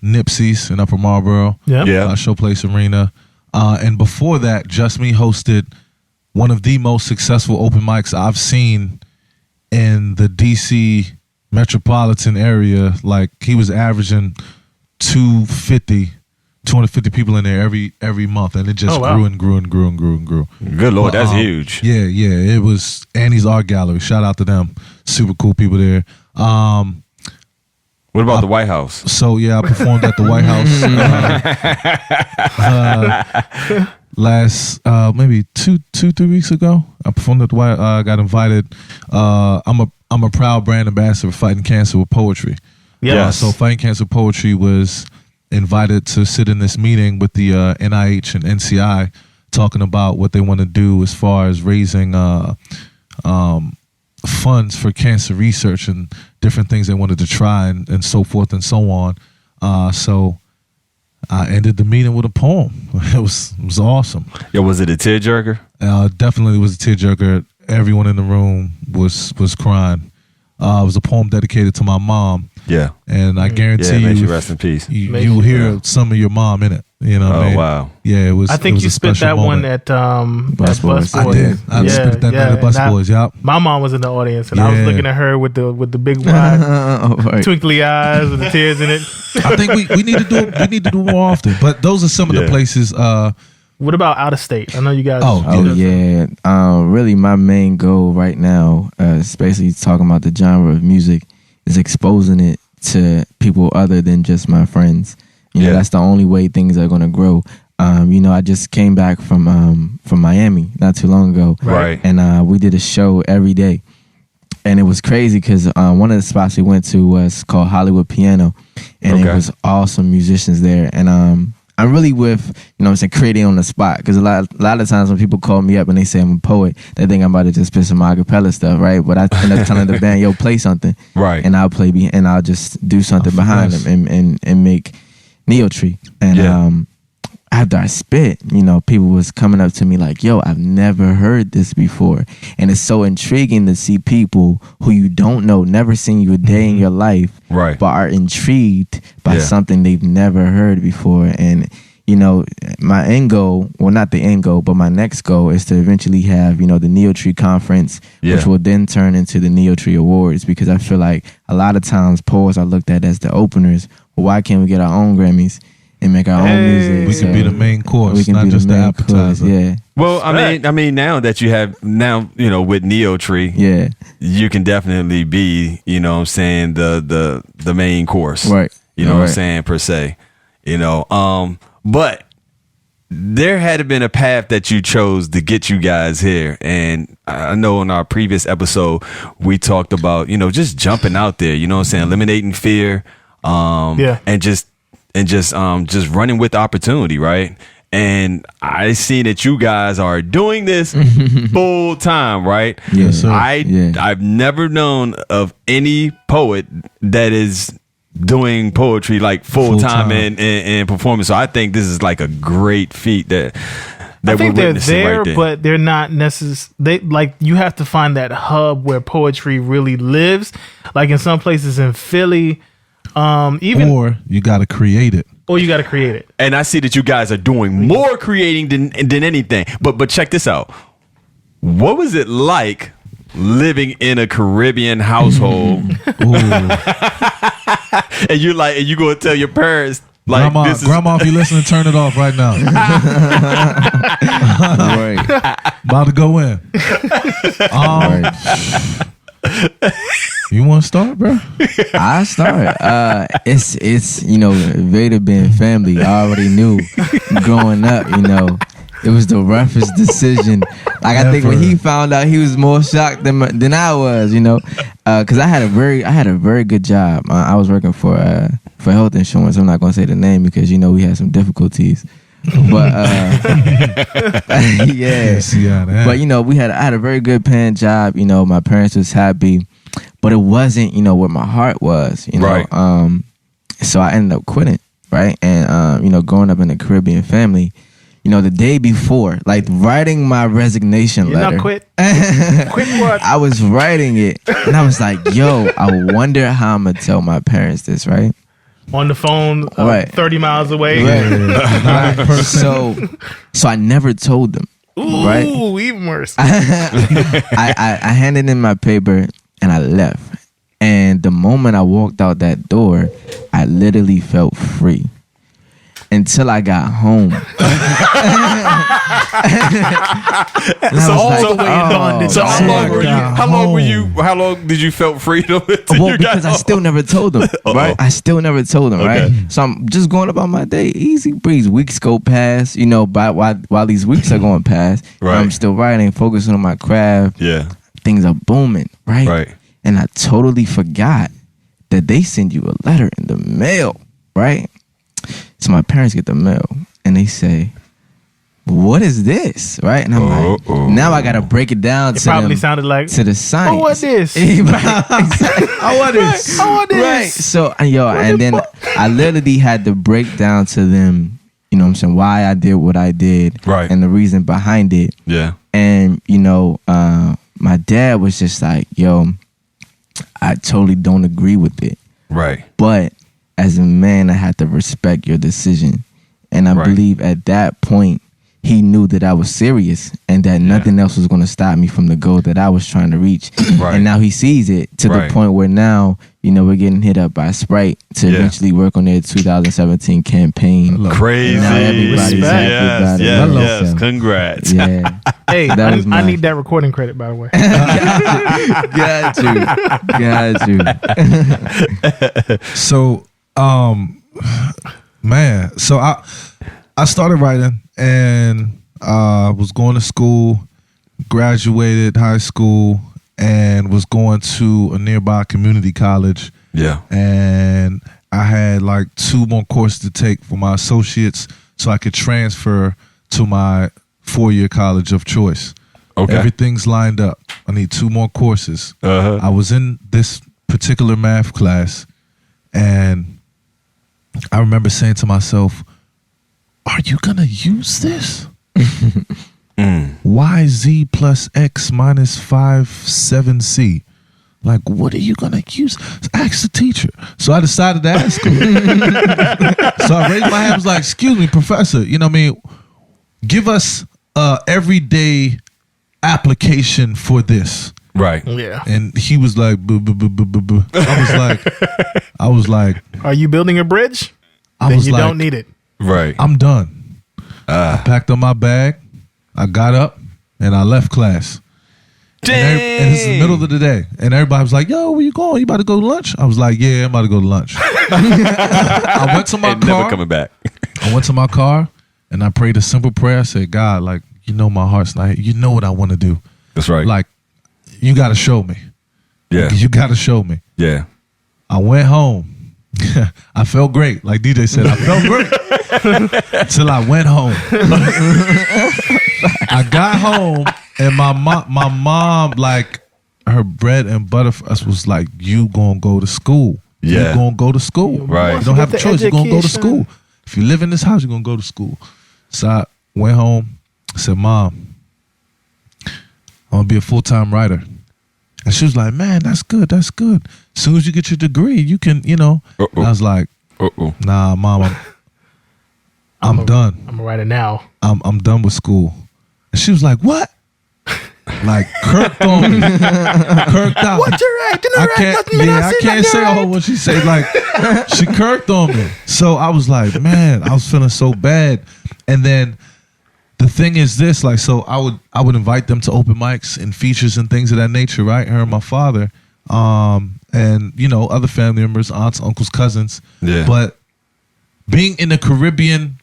E: Nipsey's in Upper Marlboro.
D: Yeah.
E: Showplace Arena. And before that, Just Me hosted one of the most successful open mics I've seen in the DC metropolitan area. Like, he was averaging 250 people in there every month, and it just grew and grew and grew and grew and grew.
C: Good Lord, that's huge.
E: Yeah, it was Annie's Art Gallery. Shout out to them. Super cool people there.
C: What about the White House?
E: So I performed at the White House last maybe 2-3 weeks ago. I performed at the White. I got invited. I'm a proud brand ambassador for Fighting Cancer with Poetry.
C: Yes.
E: So Fighting Cancer Poetry was invited to sit in this meeting with the NIH and NCI, talking about what they want to do as far as raising funds for cancer research and different things they wanted to try and so forth and so on. So I ended the meeting with a poem. It was awesome.
C: Yeah, was it a tearjerker?
E: Definitely was a tearjerker. Everyone in the room was crying. It was a poem dedicated to my mom.
C: Yeah.
E: And I guarantee
C: may
E: you,
C: she rest in peace.
E: You'll hear some of your mom in it. You know what I mean?
C: Wow.
E: Yeah, it was.
D: I think
E: it was
D: you
E: a
D: spit
E: special
D: that
E: moment.
D: one at Bus Boys.
E: I did. I spit that night at Bus Boys. Yep.
D: My mom was in the audience, and I was looking at her with the big wide, twinkly eyes with the tears in it.
E: I think we need to do it. We need to do it more often. But those are some of the places.
D: What about out of state? I know you guys.
F: Really, my main goal right now is basically talking about the genre of music, is exposing it to people other than just my friends. You know, that's the only way things are going to grow. I just came back from Miami not too long ago.
C: Right.
F: And we did a show every day. And it was crazy because one of the spots we went to was called Hollywood Piano. And it was awesome musicians there. And I'm really with, creating on the spot. Because a lot of times when people call me up and they say I'm a poet, they think I'm about to just spit some acapella stuff, right? But I end up telling the band, yo, play something.
C: Right.
F: And I'll play, and I'll just do something behind them and make NEOTRY. And after I spit, people was coming up to me like, yo, I've never heard this before. And it's so intriguing to see people who you don't know, never seen you a day in your life,
C: right,
F: but are intrigued by something they've never heard before. And, my end goal, well, not the end goal, but my next goal is to eventually have, the NEOTRY conference, which will then turn into the NEOTRY Awards, because I feel like a lot of times poets are looked at as the openers. Well, why can't we get our own Grammys and make our own music?
E: We can be the main course, not just the appetizer.
F: Yeah.
C: Well, I mean, now that you have with NEOTRY, you can definitely be, the main course,
F: right?
C: You know what I'm saying, per se, but there had been a path that you chose to get you guys here, and I know in our previous episode we talked about just jumping out there, eliminating fear, and just running with opportunity, right? And I see that you guys are doing this full time, right?
F: Yes, sir.
C: I've never known of any poet that is doing poetry like full time and performance. So I think this is like a great feat that
D: I think
C: we're
D: they're
C: witnessing
D: there,
C: right there.
D: but they're not necessarily. You have to find that hub where poetry really lives. Like in some places in Philly, or
E: you got to create it.
D: Or you got to create it.
C: And I see that you guys are doing more creating than anything. But check this out. What was it like living in a Caribbean household? And you go tell your parents, like,
E: Grandma, if you listening, turn it off right now. About to go in. You want to start, bro?
F: I start. It's Vader being family. I already knew growing up. It was the roughest decision. Like, I think when he found out, he was more shocked than I was. Because I had a very good job. I was working for health insurance. I'm not gonna say the name because we had some difficulties. But But I had a very good paying job. My parents was happy, but it wasn't where my heart was.
C: Right.
F: So I ended up quitting. Right. And growing up in a Caribbean family, the day before, like writing my resignation
D: You're
F: letter.
D: not quit. Quit what?
F: I was writing it, and I was like, "Yo, I wonder how I'm gonna tell my parents this, right?"
D: On the phone,
F: Right.
D: 30 miles away.
F: Right. So I never told them.
D: Ooh,
F: Right.
D: even worse.
F: I handed in my paper and I left. And the moment I walked out that door, I literally felt free. Until I got home.
D: All the way in Dawn.
C: So how long did you felt freedom?
F: Well, because I still never told them, right? I still never told them, right? So I'm just going about my day, easy breeze. Weeks go past, while these weeks are going past,
C: Right.
F: I'm still writing, focusing on my craft.
C: Yeah.
F: Things are booming, right?
C: Right.
F: And I totally forgot that they send you a letter in the mail, right? So my parents get the mail and they say, "What is this?" Right? And I'm like, now I gotta break it down
D: It
F: to
D: probably
F: them,
D: sounded like,
F: to the science.
D: "Oh, what this?
F: Right, exactly.
E: I want this.
D: I want this."
F: Right. So and then I literally had to break down to them, why I did what I did,
C: Right.
F: and the reason behind it.
C: Yeah.
F: And my dad was just like, "Yo, I totally don't agree with it,
C: Right.
F: but as a man, I had to respect your decision." And I
C: Right.
F: believe at that point, he knew that I was serious and that nothing else was going to stop me from the goal that I was trying to reach.
C: Right.
F: And now he sees it to
C: Right.
F: the point where now, we're getting hit up by Sprite to
C: Yeah.
F: eventually work on their 2017 campaign.
C: Crazy.
F: And now everybody's happy about it.
C: Yes.
F: So,
C: Congrats.
F: yeah.
D: Hey,
F: That was
D: I
F: mine.
D: need that recording credit, by the way.
F: Got you.
E: So, man, so I started writing and was going to school, graduated high school, and was going to a nearby community college.
C: Yeah.
E: And I had like 2 more courses to take for my associates so I could transfer to my 4-year college of choice.
C: Okay.
E: Everything's lined up. I need 2 more courses.
C: Uh-huh.
E: I was in this particular math class, and I remember saying to myself, "Are you going to use this? YZ plus X minus 5 7C. Like, what are you going to use?" Ask the teacher. So I decided to ask her. So I raised my hand, was like, "Excuse me, professor, give us everyday application for this."
C: Right.
D: Yeah.
E: And he was like, "Buh, buh, buh, buh, buh, buh." I was like,
D: Are you building a bridge?
E: I
D: Then
E: was
D: you
E: like,
D: don't need it.
C: Right.
E: "I'm done." I packed up my bag, I got up, and I left class. And this is the middle of the day. And everybody was like, "Yo, where you going? You about to go to lunch?" I was like, "Yeah, I'm about to go to lunch." I went to my
C: And
E: car.
C: never coming back.
E: I went to my car and I prayed a simple prayer. I said, "God, like, my heart's not here. You know what I want to do.
C: That's right.
E: Like, you got to show me.
C: yeah.
E: You got to show me."
C: Yeah.
E: I went home. I felt great. Like DJ said, I felt great until I went home. I got home and my mom, like, her bread and butter for us was like, "You gonna go to school.
C: Yeah.
E: You gonna go to school.
C: Right.
E: You don't have a
D: Get the
E: choice. You're gonna go to
D: education.
E: school. If you live in this house, you're gonna go to school." So I went home. I said, "Mom, I want to be a full-time writer." And she was like, "Man, that's good. That's good. As soon as you get your degree, you can, And I was like,
C: Uh-oh.
E: "Nah, Mom, I'm done.
D: I'm gonna write it now.
E: I'm done with school." And she was like, "What?" Like, kirked on me. Kirked out.
D: What you acting?
E: I can't say all what she said. Like, she kirked on me. So I was like, man, I was feeling so bad. And then the thing is this, like, so I would invite them to open mics and features and things of that nature, right? Her and my father, and other family members, aunts, uncles, cousins.
C: Yeah.
E: But being in a Caribbean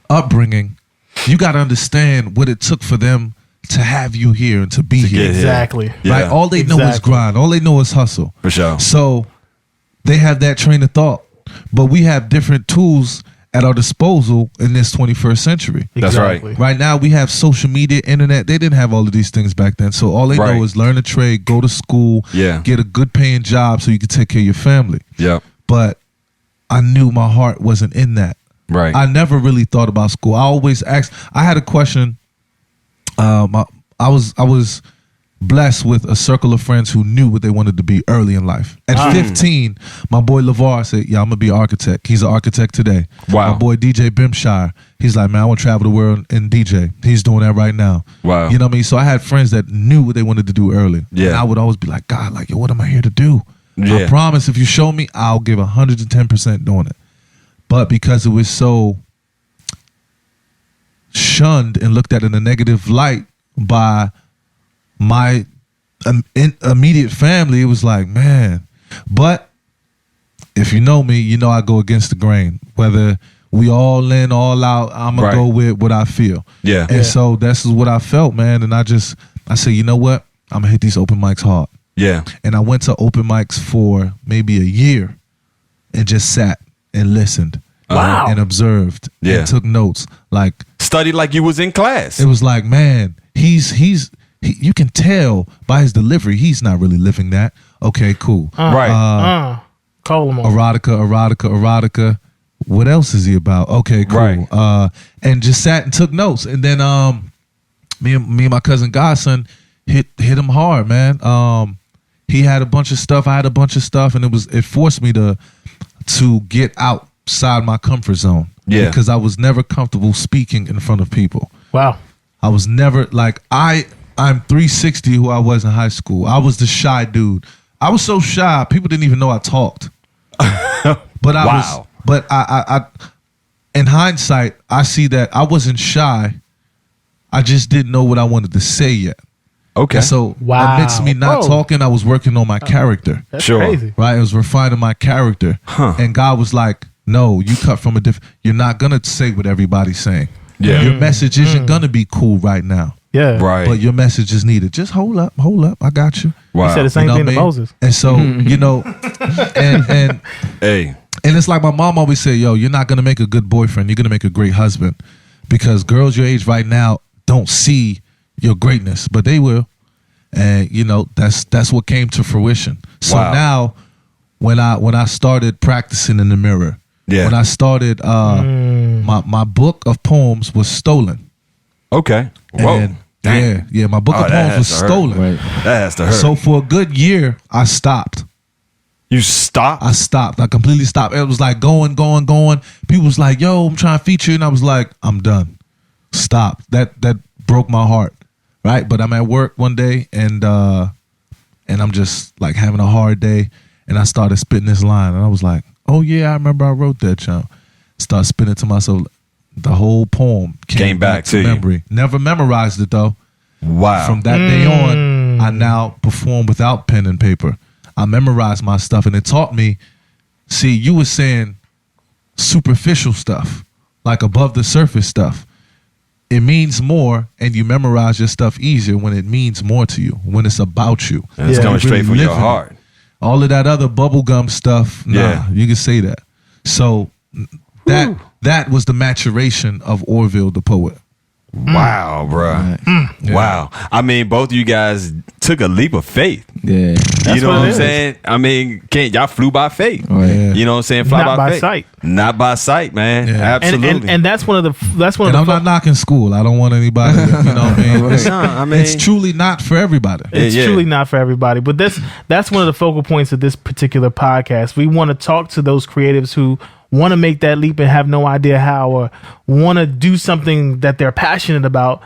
E: upbringing, you got to understand what it took for them to have you here and to be here.
C: get here.
D: Exactly.
C: Yeah.
E: Right? All they know is
D: Exactly.
E: grind. All they know is hustle.
C: For sure.
E: So they have that train of thought, but we have different tools at our disposal in this 21st century.
C: That's right.
D: Exactly.
E: Right now we have social media, internet. They didn't have all of these things back then. So all they
C: Right.
E: know is learn a trade, go to school,
C: Yeah.
E: get a good paying job so you can take care of your family.
C: Yep.
E: But I knew my heart wasn't in that.
C: Right.
E: I never really thought about school. I always asked. I had a question. I was blessed with a circle of friends who knew what they wanted to be early in life. At 15, my boy LeVar said, "Yeah, I'm gonna be an architect." He's an architect today.
C: Wow.
E: My boy DJ Bimshire, he's like, "Man, I want to travel the world and DJ." He's doing that right now.
C: Wow.
E: You know what I mean? So I had friends that knew what they wanted to do early.
C: Yeah.
E: And I would always be like, "God, like, yo, what am I here to do?"
C: Yeah.
E: I promise, if you show me, I'll give 110% doing it. But because it was so shunned and looked at in a negative light by my immediate family, it was like, man. But if you know me, you know I go against the grain. Whether we all in, all out, I'm going to go with what I feel.
C: Yeah.
E: And so that's what I felt, man. And I said, you know what? I'm going to hit these open mics hard.
C: Yeah.
E: And I went to open mics for maybe a year and just sat and listened.
D: Wow.
E: And observed.
C: Yeah.
E: And took notes. Like,
C: Studied like you was in class.
E: it was like, man, you can tell by his delivery, he's not really living that. Okay, cool.
C: Right.
D: Call him on.
E: Erotica. What else is he about? Okay, cool.
C: Right.
E: And just sat and took notes. And then me and my cousin Godson hit him hard, man. He had a bunch of stuff. I had a bunch of stuff, and it forced me to get outside my comfort zone.
C: Yeah.
E: Because I was never comfortable speaking in front of people.
D: Wow.
E: I was never like I'm 360 who I was in high school. I was the shy dude. I was so shy, people didn't even know I talked. But I in hindsight, I see that I wasn't shy. I just didn't know what I wanted to say yet.
C: Okay.
E: And so
D: Wow.
E: amidst me not
D: Bro.
E: talking, I was working on my character.
D: That's
C: Sure.
D: crazy.
E: Right? It was refining my character. And God was like, no, you cut from a different, you're not going to say what everybody's saying.
C: Yeah.
E: Your message isn't going to be cool right now.
D: Yeah.
C: Right.
E: But your message is needed. Just hold up. I got you.
C: Wow.
D: He said the same
E: You know
D: thing
E: what
D: to
E: I mean?
D: Moses.
E: And so, you know, and
C: Hey.
E: it's like my mom always said, yo, you're not going to make a good boyfriend. You're going to make a great husband. Because girls your age right now don't see your greatness, but they will. And, you know, that's what came to fruition. So
C: Wow.
E: now when I started practicing in the mirror,
C: Yeah.
E: when I started, my book of poems was stolen.
C: Okay. Whoa.
E: And
C: Damn.
E: yeah, my book
C: Oh,
E: of
C: that
E: poems was
C: has to hurt.
E: stolen.
F: Right.
C: That has to hurt.
E: So for a good year, I stopped.
C: you stopped?
E: I stopped. I completely stopped. It was like going. People was like, yo, I'm trying to feature you. And I was like, I'm done. Stop. That broke my heart. Right? But I'm at work one day and I'm just like having a hard day. And I started spitting this line. And I was like, oh yeah, I remember I wrote that, chump. Start spitting to myself. The whole poem came back to
C: you.
E: memory. Never memorized it though.
C: Wow.
E: From that day on, I now perform without pen and paper. I memorized my stuff and it taught me, see, you were saying superficial stuff, like above the surface stuff. It means more and you memorize your stuff easier when it means more to you, when it's about you.
C: And it's
D: Yeah.
C: coming
E: You really
C: straight from your
E: living it.
C: heart.
E: All of that other bubblegum stuff, nah,
C: Yeah.
E: you can say that. So that was the maturation of Orville the Poet.
C: Wow, bro. Wow. I mean, both of you guys took a leap of faith.
F: Yeah.
C: You know
D: what
C: what
D: it
C: I'm
D: is.
C: saying? I mean, y'all flew by faith.
F: Right.
E: Yeah.
C: You know what I'm saying? Fly
D: Not by
C: faith.
D: sight.
C: Not by sight, man.
E: Yeah.
C: Absolutely.
D: And that's one of the
E: And I'm not knocking school. I don't want anybody to, you know what I mean? It's,
C: No, I mean-
E: it's truly not for everybody.
D: It's
C: Yeah.
D: truly not for everybody, but that's one of the focal points of this particular podcast. We want to talk to those creatives who want to make that leap and have no idea how, or want to do something that they're passionate about,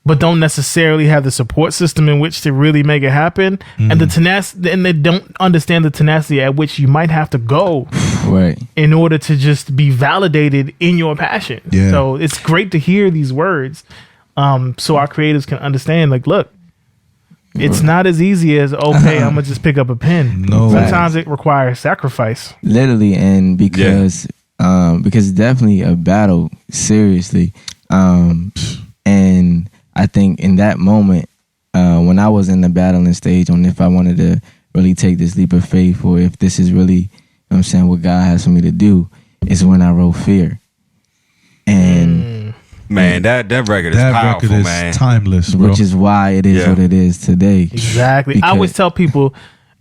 D: but don't necessarily have the support system in which to really make it happen, and the tenacity, and they don't understand the tenacity at which you might have to go
F: Right.
D: in order to just be validated in your passion.
E: Yeah.
D: So it's great to hear these words, so our creatives can understand. Like, look, it's not as easy as, okay, I'm gonna just pick up a pen.
E: No.
D: Sometimes it requires sacrifice.
F: Literally, and because it's definitely a battle, seriously. And I think in that moment, when I was in the battling stage on if I wanted to really take this leap of faith, or if this is really, you know what I'm saying, what God has for me to do, is when I wrote Fear. And
C: man, that record is
E: That
C: powerful,
E: record is
C: man.
E: timeless, bro.
F: which is why it is
C: Yeah.
F: what it is today.
D: Exactly. I
F: Because-
D: always tell people,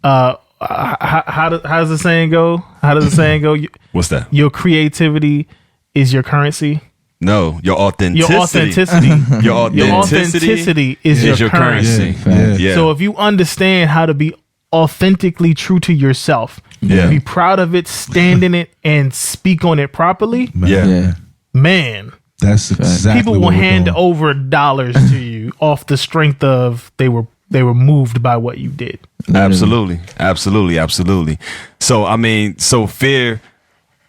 D: how does the saying go? How does the saying go?
C: What's that?
D: Your creativity is your currency?
C: No, your authenticity.
D: Your authenticity. Your authenticity is your currency.
C: Yeah.
D: So if you understand how to be authentically true to yourself, be proud of it, stand in it, and speak on it properly, man,
E: that's exactly
D: people will hand over dollars to you off the strength of they were moved by what you did.
C: Absolutely. So fear,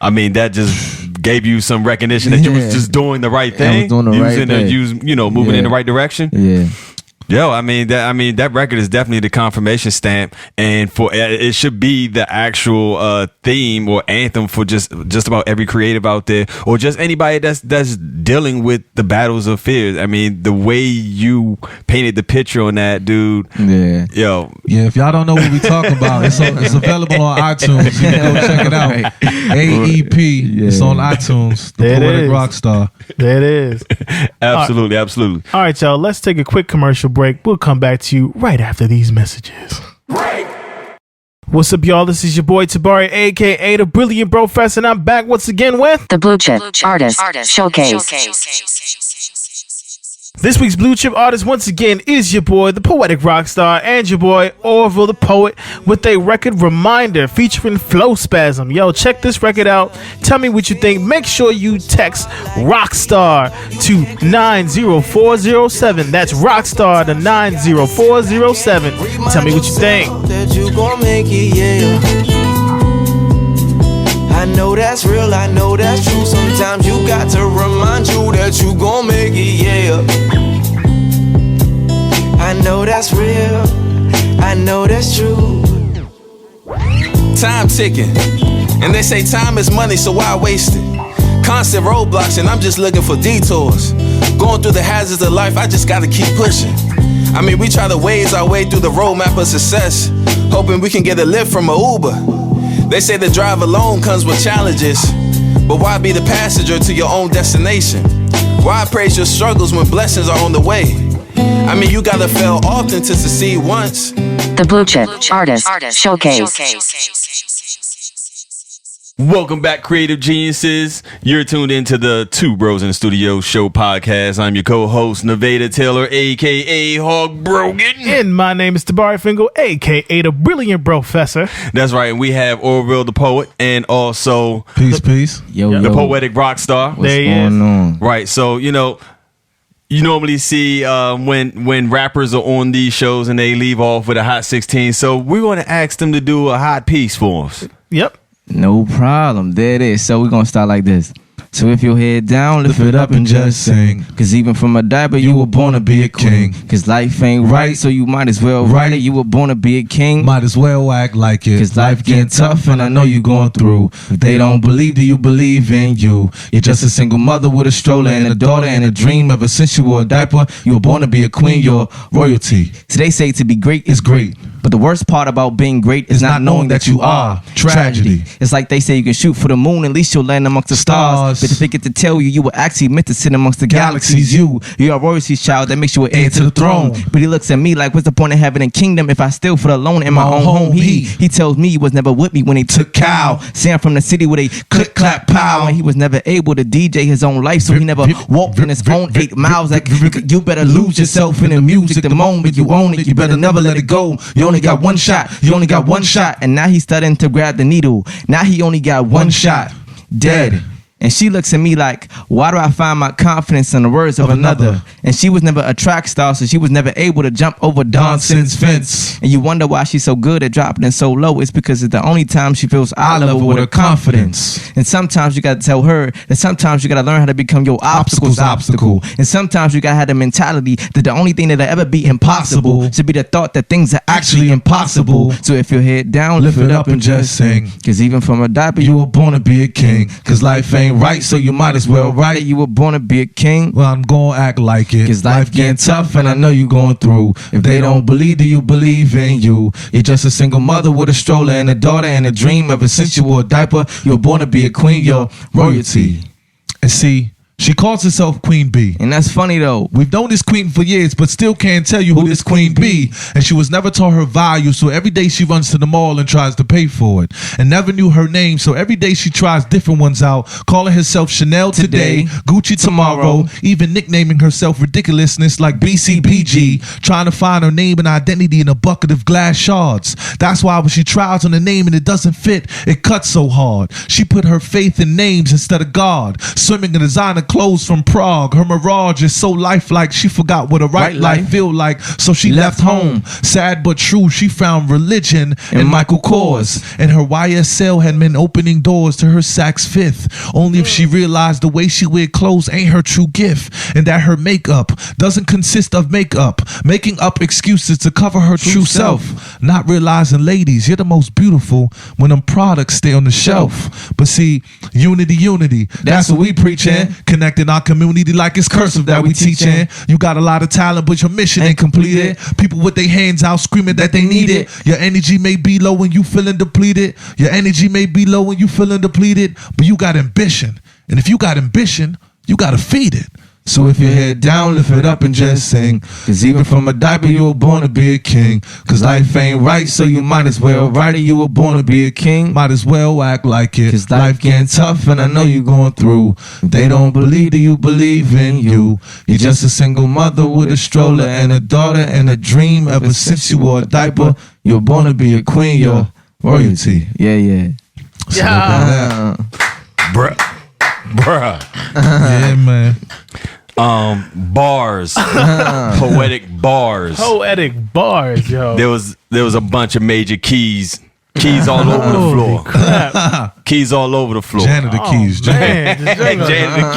C: that just gave you some recognition that you was just doing the right thing, moving in the right direction.
F: Yeah.
C: Yo, that record is definitely the confirmation stamp, and for it should be the actual theme or anthem for just about every creative out there, or just anybody that's dealing with the battles of fears. The way you painted the picture on that, dude.
F: Yeah.
C: Yo.
E: Yeah. If y'all don't know what we talking about, it's available on iTunes. You can go check it out. AEP. Yeah. It's on iTunes. The Poetic Rockstar.
D: There it is.
C: Absolutely.
D: All right, y'all. Let's take a quick commercial break. We'll come back to you right after these messages. What's up, y'all? This is your boy Tobari, aka the Brilliant Professor, and I'm back once again with
A: the Blue Chip Artist Showcase.
D: This week's Blue Chip Artist once again is your boy, the Poetic Rockstar, and your boy Orville the Poet, with a record Reminder featuring Flow Spasm. Yo, check this record out. Tell me what you think. Make sure you text Rockstar to 90407. That's Rockstar to 90407. Tell me what you think.
H: That you gon' make it, yeah. I know that's real, I know that's true. Sometimes you got to remind you that you gon' make it, yeah. I know that's real, I know that's true.
G: Time ticking, and they say time is money, so why waste it? Constant roadblocks, and I'm just looking for detours. Going through the hazards of life, I just gotta keep pushing. We try to waze our way through the roadmap of success, hoping we can get a lift from a Uber. They say the drive alone comes with challenges, but why be the passenger to your own destination? Why praise your struggles when blessings are on the way? You gotta fail often to succeed once.
A: The Blue Chip Artist Showcase.
C: Welcome back, creative geniuses. You're tuned into the Two Bros in the Studio show podcast. I'm your co-host, Navada Taylor, aka Hog Brogan.
D: And my name is Tobari Fingal, aka the Brilliant Professor.
C: That's right. And we have Orville the Poet, and also
E: Peace.
C: The Poetic Rockstar.
F: What's going on?
C: Right. So, you normally see when rappers are on these shows and they leave off with a hot 16. So we're going to ask them to do a hot piece for us.
D: Yep.
F: No problem. There it is. So we're going to start like this. So if your head down, lift it up and just sing. Cause even from a diaper, you were born to be a king. Cause life ain't right, so you might as well write it. You were born to be a king.
E: Might as well act like it.
F: Cause life getting tough and I know you going through. If they don't believe, do you believe in you? You're just a single mother with a stroller and a daughter and a dream. Ever since you wore a diaper, you were born to be a queen, you're royalty. So they say to be great is great. But the worst part about being great is not knowing that you are tragedy. It's like they say you can shoot for the moon, at least you'll land amongst the stars. But if they get to tell you were actually meant to sit amongst the galaxies, you're a royalty's child that makes you an heir to the throne. But he looks at me like, what's the point of having a kingdom if I still feel alone in my own home? He tells me he was never with me when he took Cal. See, I'm from the city where they click, clap, pow. And he was never able to DJ his own life, so he never walked in his own 8 miles. Like, you better lose yourself in the music the moment you own it. You better never let it go. You only got one shot. And now he's starting to grab the needle. Now he only got one shot. Dead. And she looks at me like, why do I find my confidence in the words of another? And she was never a track star, so she was never able to jump over Donson's fence. And you wonder why she's so good at dropping it so low. It's because it's the only time she feels eye level with her confidence. And sometimes you gotta tell her that sometimes you gotta learn how to become your obstacle's obstacle. And sometimes you gotta have the mentality that the only thing that'll ever be impossible should be the thought that things are actually impossible. So if your head down, lift it up and just sing. Cause even from a diaper, you were born to be a king. Cause life ain't right, so you might as well write it. You were born to be a king. Well, I'm gonna act like it. Cause life getting tough and I know you going through. If they don't believe, do you believe in you? You're just a single mother with a stroller and a daughter and a dream. Ever since you wore a diaper, you were born to be a queen, you're royalty.
E: And see, She calls herself Queen B.
F: And that's funny though.
E: We've known this queen for years, but still can't tell you who this Queen be. And she was never taught her value, so every day she runs to the mall and tries to pay for it. And never knew her name, so every day she tries different ones out, calling herself Chanel today, Gucci tomorrow, even nicknaming herself ridiculousness like BCBG, trying to find her name and identity in a bucket of glass shards. That's why when she tries on a name and it doesn't fit, it cuts so hard. She put her faith in names instead of God, swimming in designer clothes from Prague. Her mirage is so lifelike, she forgot what a right life feel like, so she left home. Sad but true, she found religion in Michael Kors, and her YSL had been opening doors to her Saks Fifth. Only if she realized the way she wear clothes ain't her true gift, and that her makeup doesn't consist of makeup, making up excuses to cover her true self. Not realizing, ladies, you're the most beautiful when them products stay on the shelf. But see, unity, that's what we preachin'. Connecting our community like it's cursive that we teachin'. You got a lot of talent, but your mission ain't completed. People with their hands out screaming that they need it. Your energy may be low when you feeling depleted. Your energy may be low when you feeling depleted, but you got ambition. And if you got ambition, you gotta feed it. So if your head down, lift it up and just sing. Cause even from a diaper, you were born to be a king. Cause life ain't right, so you might as well write it. You were born to be a king, might as well act like it. Cause life getting tough and I know you going through. They don't believe that you believe in you. You're just a single mother with a stroller and a daughter and a dream. Ever since you wore a diaper, you were born to be a queen. You're royalty.
F: Yeah.
E: So
C: Bruh.
E: yeah, man.
C: Bars. Poetic bars.
D: Poetic bars, yo.
C: There was a bunch of major keys all over the floor.
D: Crap.
C: Keys all over the floor.
E: Janitor keys.
D: Man,
C: Janitor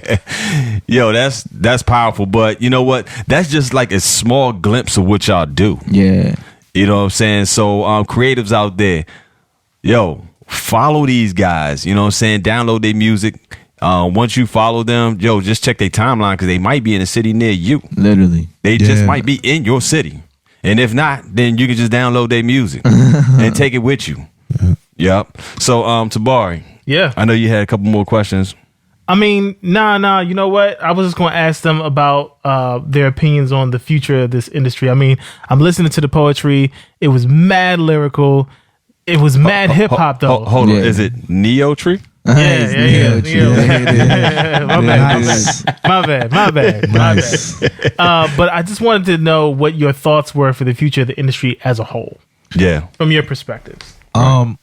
C: keys. Yo, that's powerful. But you know what? That's just like a small glimpse of what y'all do.
F: Yeah.
C: You know what I'm saying? So creatives out there, yo, follow these guys. You know what I'm saying? Download their music. Once you follow them, yo, just check their timeline because they might be in a city near you.
F: Literally.
C: They just might be in your city. And if not, then you can just download their music and take it with you. Yep. So, Tabari.
D: Yeah.
C: I know you had a couple more questions.
D: I mean, nah. You know what? I was just going to ask them about their opinions on the future of this industry. I mean, I'm listening to the poetry. It was mad lyrical. It was mad hip hop though.
C: Hold on. Is it NEOTRY?
D: Yeah. My bad.
E: Nice.
D: But I just wanted to know what your thoughts were for the future of the industry as a whole.
C: Yeah.
D: From your perspectives.
E: The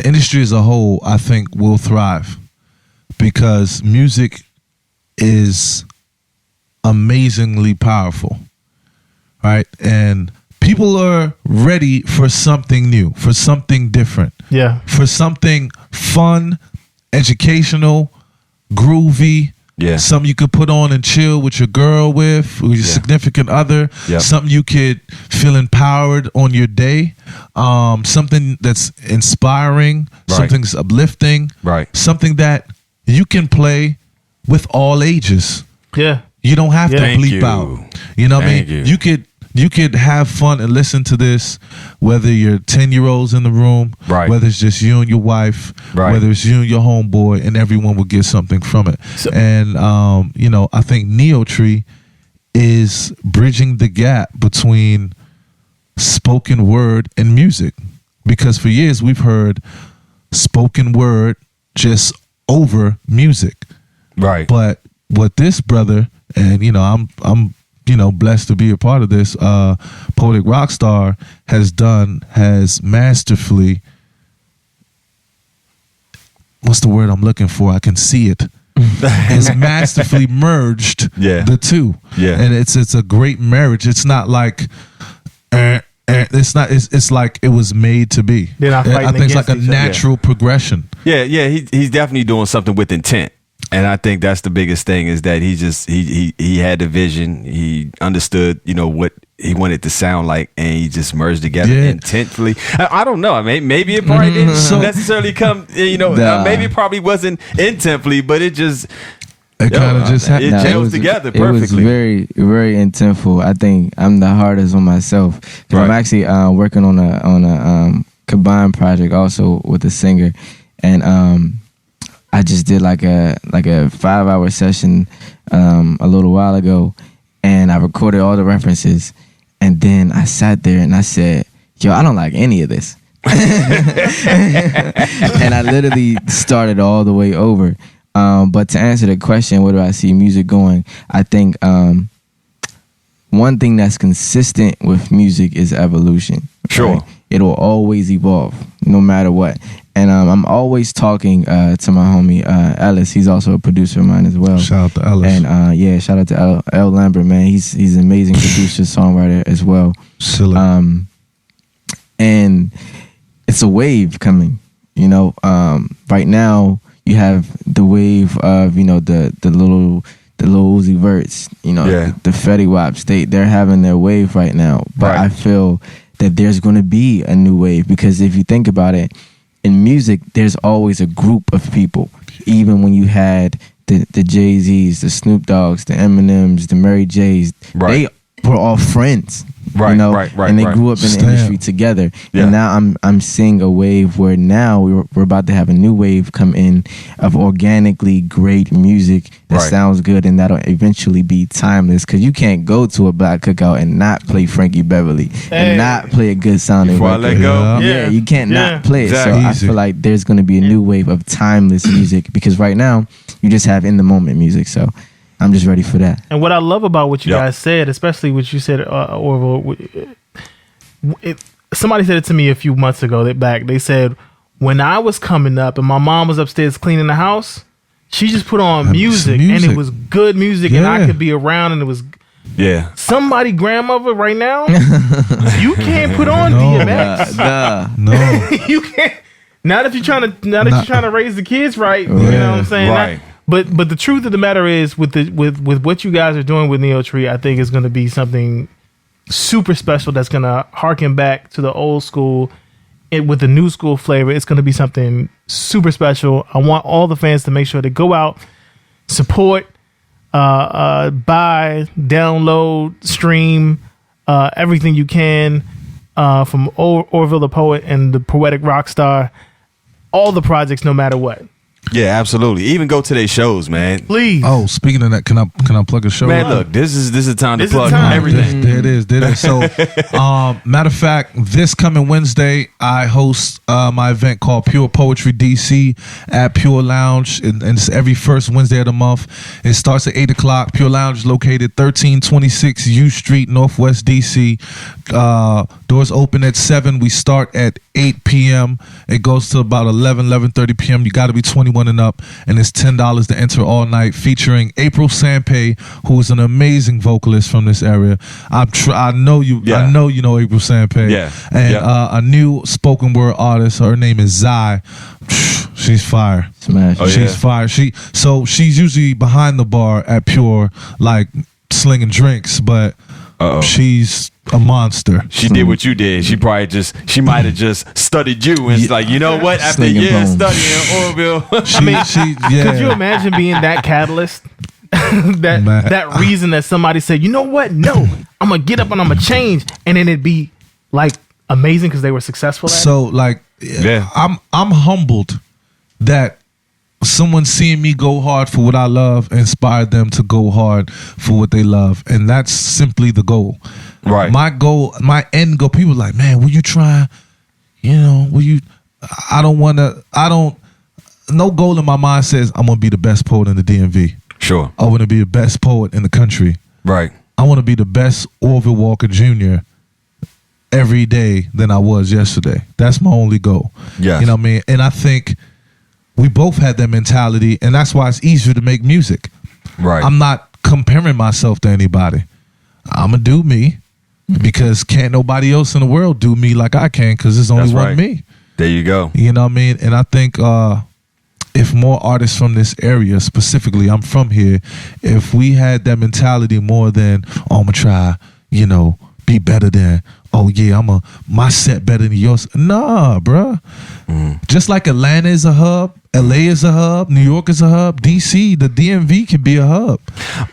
E: industry as a whole, I think, will thrive because music is amazingly powerful, right? And people are ready for something new, for something different.
D: Yeah.
E: For something fun, educational, groovy.
C: Yeah.
E: Something you could put on and chill with your girl with your significant other.
C: Yep.
E: Something you could feel empowered on your day. Something that's inspiring.
C: Right.
E: Something's uplifting.
C: Right.
E: Something that you can play with all ages.
D: Yeah.
E: You don't have to
C: Thank
E: bleep
C: you.
E: out. You know what I
C: Thank
E: mean?
C: you.
E: You could have fun and listen to this, whether you're 10-year-olds in the room,
C: Right.
E: whether it's just you and your wife,
C: Right.
E: whether it's you and your homeboy, and everyone will get something from it.
D: So-
E: And, I think NEOTRY is bridging the gap between spoken word and music. Because for years we've heard spoken word just over music.
C: Right.
E: But what this brother, and I'm blessed to be a part of this, Poetic Rockstar has masterfully, what's the word I'm looking for? I can see it. Has masterfully merged the two.
C: Yeah.
E: And it's a great marriage. It's not like it's like it was made to be.
D: They're not fighting
E: I think it's like a
D: against each other.
E: natural progression.
C: Yeah. He's definitely doing something with intent. And I think that's the biggest thing is that he had the vision. He understood, what he wanted to sound like, and he just merged together intentfully. I don't know. I mean, maybe it probably didn't necessarily come, maybe it probably wasn't intentfully, but it just...
E: It kind of just happened.
C: It gels together perfectly.
F: It was very, very intentful. I think I'm the hardest on myself. 'Cause I'm actually working on a combined project also with a singer, and I just did like a 5-hour session a little while ago, and I recorded all the references, and then I sat there and I said, yo, I don't like any of this. And I literally started all the way over. But to answer the question, where do I see music going? I think one thing that's consistent with music is evolution.
C: Sure.
F: Right? It will always evolve, no matter what. And I'm always talking to my homie Ellis. He's also a producer of mine as well.
E: Shout out to Ellis.
F: And shout out to L Lambert, man. He's an amazing producer, songwriter as well.
E: Silly.
F: And it's a wave coming. You know, right now you have the wave of, you know, the little Uzi Verts, you know, the Fetty Waps. They're having their wave right now. But I feel that there's going to be a new wave, because if you think about it, in music, there's always a group of people. Even when you had the Jay-Z's, the Snoop Dogg's, the Eminems, the Mary J's, they were all friends.
C: Right,
F: you know?
C: right.
F: And they grew up in the industry together.
C: Yeah.
F: And now I'm seeing a wave where now we're about to have a new wave come in of organically great music that sounds good, and that'll eventually be timeless. Because you can't go to a black cookout and not play Frankie Beverly and not play a good sounding
C: Before
F: record.
C: I let go.
F: Yeah, you can't not play it.
C: Exactly.
F: So I feel like there's going to be a new wave of timeless music, because right now you just have in the moment music. So I'm just ready for that.
D: And what I love about what you guys said, especially what you said, Orville, somebody said it to me a few months ago. They said, when I was coming up and my mom was upstairs cleaning the house, she just put on music, and it was good music, and I could be around, and it was somebody grandmother right now. You can't put on DMX.
E: No.
D: You can't. Not if you're trying to raise the kids right. You know what I'm saying?
C: Right.
D: But the truth of the matter is, with what you guys are doing with NEOTRY, I think it's going to be something super special that's going to harken back to the old school with the new school flavor. It's going to be something super special. I want all the fans to make sure to go out, support, buy, download, stream everything you can from Orville the Poet and the Poetic Rockstar. All the projects, no matter what.
C: Yeah, absolutely. Even go to their shows, man.
D: Please.
E: Oh, speaking of that, can I plug a show?
C: Man, look, this is time to plug everything.
E: There it is. So, matter of fact, this coming Wednesday, I host my event called Pure Poetry DC at Pure Lounge, and it's every first Wednesday of the month. It starts at 8:00. Pure Lounge is located 1326 U Street, Northwest DC. Doors open at 7. We start at 8 p.m. It goes to about 11:30 p.m. You got to be 21 and up, and it's $10 to enter all night, featuring April Sampe, who is an amazing vocalist from this area. I know you know April Sampe.
C: Yeah.
E: And a new spoken word artist. Her name is Zai. She's fire.
F: Smash.
E: She's fire. She's usually behind the bar at Pure, like slinging drinks, but she's a monster.
C: She did what you did. She might have just studied you, and it's like, you know what? After years studying Orville,
D: could you imagine being that catalyst? that reason that somebody said, you know what? No, I'm gonna get up and I'm gonna change, and then it'd be like amazing because they were successful.
E: So like, I'm humbled that someone seeing me go hard for what I love inspired them to go hard for what they love, and that's simply the goal.
C: Right.
E: My goal, my end goal. People are like, man, will you try? You know, will you? No goal in my mind says I'm gonna be the best poet in the DMV.
C: Sure.
E: I want to be the best poet in the country.
C: Right.
E: I want to be the best Orville Walker Jr. every day than I was yesterday. That's my only goal.
C: Yes.
E: You know what I mean? And I think we both had that mentality, and that's why it's easier to make music.
C: Right.
E: I'm not comparing myself to anybody. I'm going to do me, because can't nobody else in the world do me like I can, because there's only one me.
C: There you go.
E: You know what I mean? And I think if more artists from this area, specifically, I'm from here, if we had that mentality more than, oh, I'm going to try, you know, be better than, oh yeah, my set better than yours. Nah, bruh. Just like Atlanta is a hub, LA is a hub, New York is a hub, DC, the DMV can be a hub.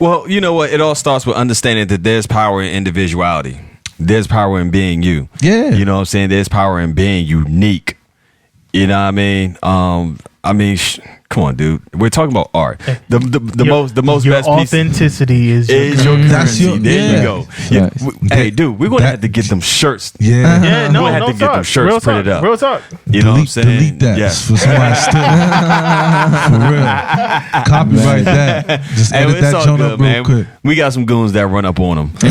C: Well, you know what? It all starts with understanding that there's power in individuality. There's power in being you.
E: Yeah.
C: You know what I'm saying? There's power in being unique. You know what I mean? Come on, dude. We're talking about art. The most
D: your
C: best piece
D: authenticity is
C: your
E: That's
C: currency.
E: your-
C: There you go. Yeah. Hey, dude, we're gonna
E: That-
C: have to get them shirts.
E: Yeah.
D: Yeah, no,
C: We'll have
D: no
C: to get them
D: talk.
C: shirts
D: Real
C: printed
D: talk.
C: up.
D: Real talk.
C: You know what I'm saying?
E: Delete that
C: Yeah.
E: for somebody stealing. For real. Copyright that. Just
C: Hey,
E: edit
C: it's
E: that
C: all
E: joint
C: good,
E: up real
C: man.
E: quick.
C: We got some goons that run up on them. But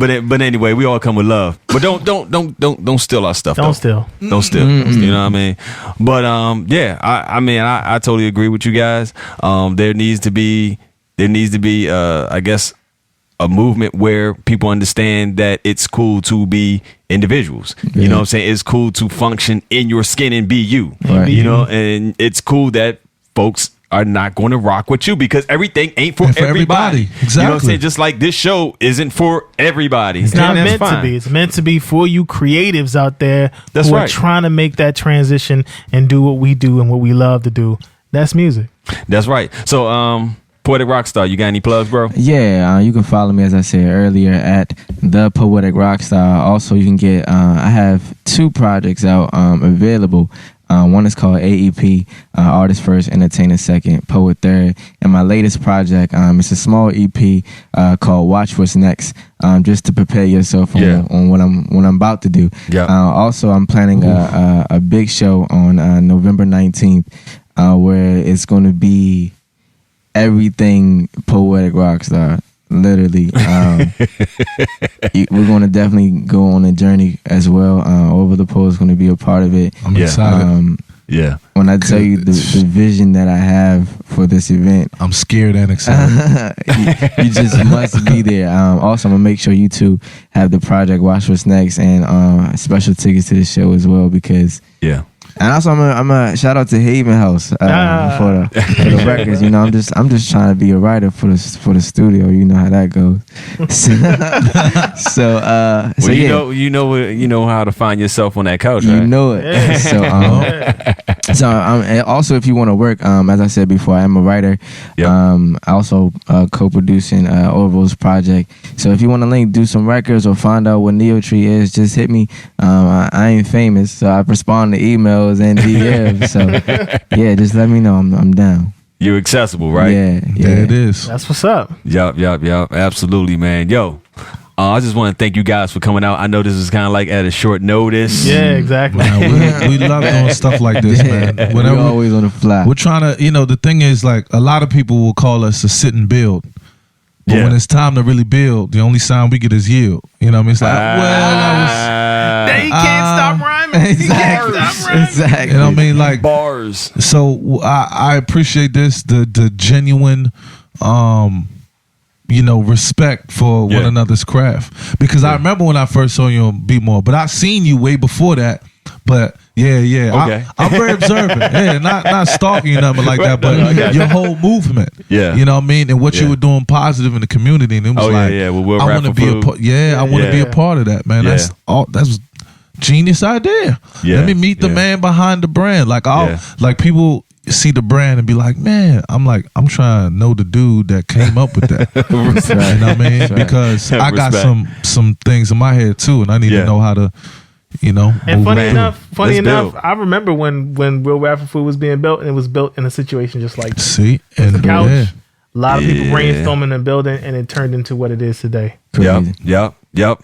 C: anyway, but anyway, we all come with love. But don't steal our stuff.
D: Don't
C: though.
D: steal.
C: Don't steal. You know what I mean? But yeah, I mean, I totally agree with you guys. There needs to be I guess a movement where people understand that it's cool to be individuals. You know what I'm saying? It's cool to function in your skin and be you.
F: Right.
C: You know, and it's cool that folks are not going to rock with you because everything ain't for
E: And for
C: everybody.
E: everybody.
C: You know what I'm
E: Exactly.
C: saying? Just like this show isn't for everybody.
D: It's not meant to be. It's meant to be for you creatives out there
C: That's
D: who
C: right.
D: are trying to make that transition and do what we do and what we love to do. That's music.
C: That's right. So, Poetic Rockstar, you got any plugs, bro?
F: Yeah, you can follow me, as I said earlier, at The Poetic Rockstar. Also, you can get, I have 2 projects out available. One is called AEP, Artist First, Entertainer Second, Poet Third. And my latest project, it's a small EP called Watch What's Next, just to prepare yourself on what I'm about to do.
C: Yeah.
F: Also, I'm planning a big show on November 19th, where it's going to be everything Poetic Rockstar, literally. We're going to definitely go on a journey as well. Orville the Poet is going to be a part of it.
E: I'm excited.
C: Yeah.
F: When I tell you the vision that I have for this event,
E: I'm scared and excited.
F: you just must be there. Also, I'm going to make sure you two have the project Watch What's Next and special tickets to the show as well because...
C: Yeah.
F: And also, I'm a shout out to Haven House for the records. You know, I'm just trying to be a writer for the studio. You know how that goes. So
C: Well, you know how to find yourself on that couch, right?
F: You know it.
D: Yeah.
F: And also, if you want to work, as I said before, I am a writer.
C: Yep.
F: I also co-producing Orville's project. So if you want to do some records or find out what NEOTRY is, just hit me. I ain't famous, so I respond to emails and DMs. So yeah, just let me know. I'm down.
C: You're accessible, right?
F: Yeah.
E: There it is.
D: That's what's up.
C: Yup. Absolutely, man. Yo, I just want to thank you guys for coming out. I know this is kind of like at a short notice.
D: Yeah, exactly.
E: Man, we love doing stuff like this, man.
F: We're always on the fly.
E: We're trying to, the thing is, like, a lot of people will call us to sit and build. But when it's time to really build, the only sound we get is yield. You know what I mean? It's like,
D: He can't stop rhyming.
F: Exactly.
E: You know what I mean? Like,
C: bars.
E: so I appreciate this, the genuine, respect for one another's craft. Because I remember when I first saw you on Be More, but I seen you way before that. But yeah.
C: Okay.
E: I'm very observant. Yeah, not stalking you, nothing like that, but your whole movement.
C: Yeah.
E: You know what I mean? And what you were doing positive in the community. And it was
C: Well, we'll
E: I
C: rap
E: want to
C: for
E: be
C: food.
E: a part. Yeah, I want to be a part of that, man.
C: Yeah.
E: That's genius idea.
C: Yeah.
E: Let me meet the man behind the brand. Like like people see the brand and be like, man, I'm trying to know the dude that came up with that.
F: That's right.
E: You know what I mean? Because I got some things in my head too, and I need to know how to,
D: And
E: move
D: funny
E: around.
D: enough, I remember when Real Rap for Food was being built, and it was built in a situation just like this.
E: See, and
D: The couch.
E: yeah.
D: A lot of people brainstorming and building, and it turned into what it is today.
C: Yep.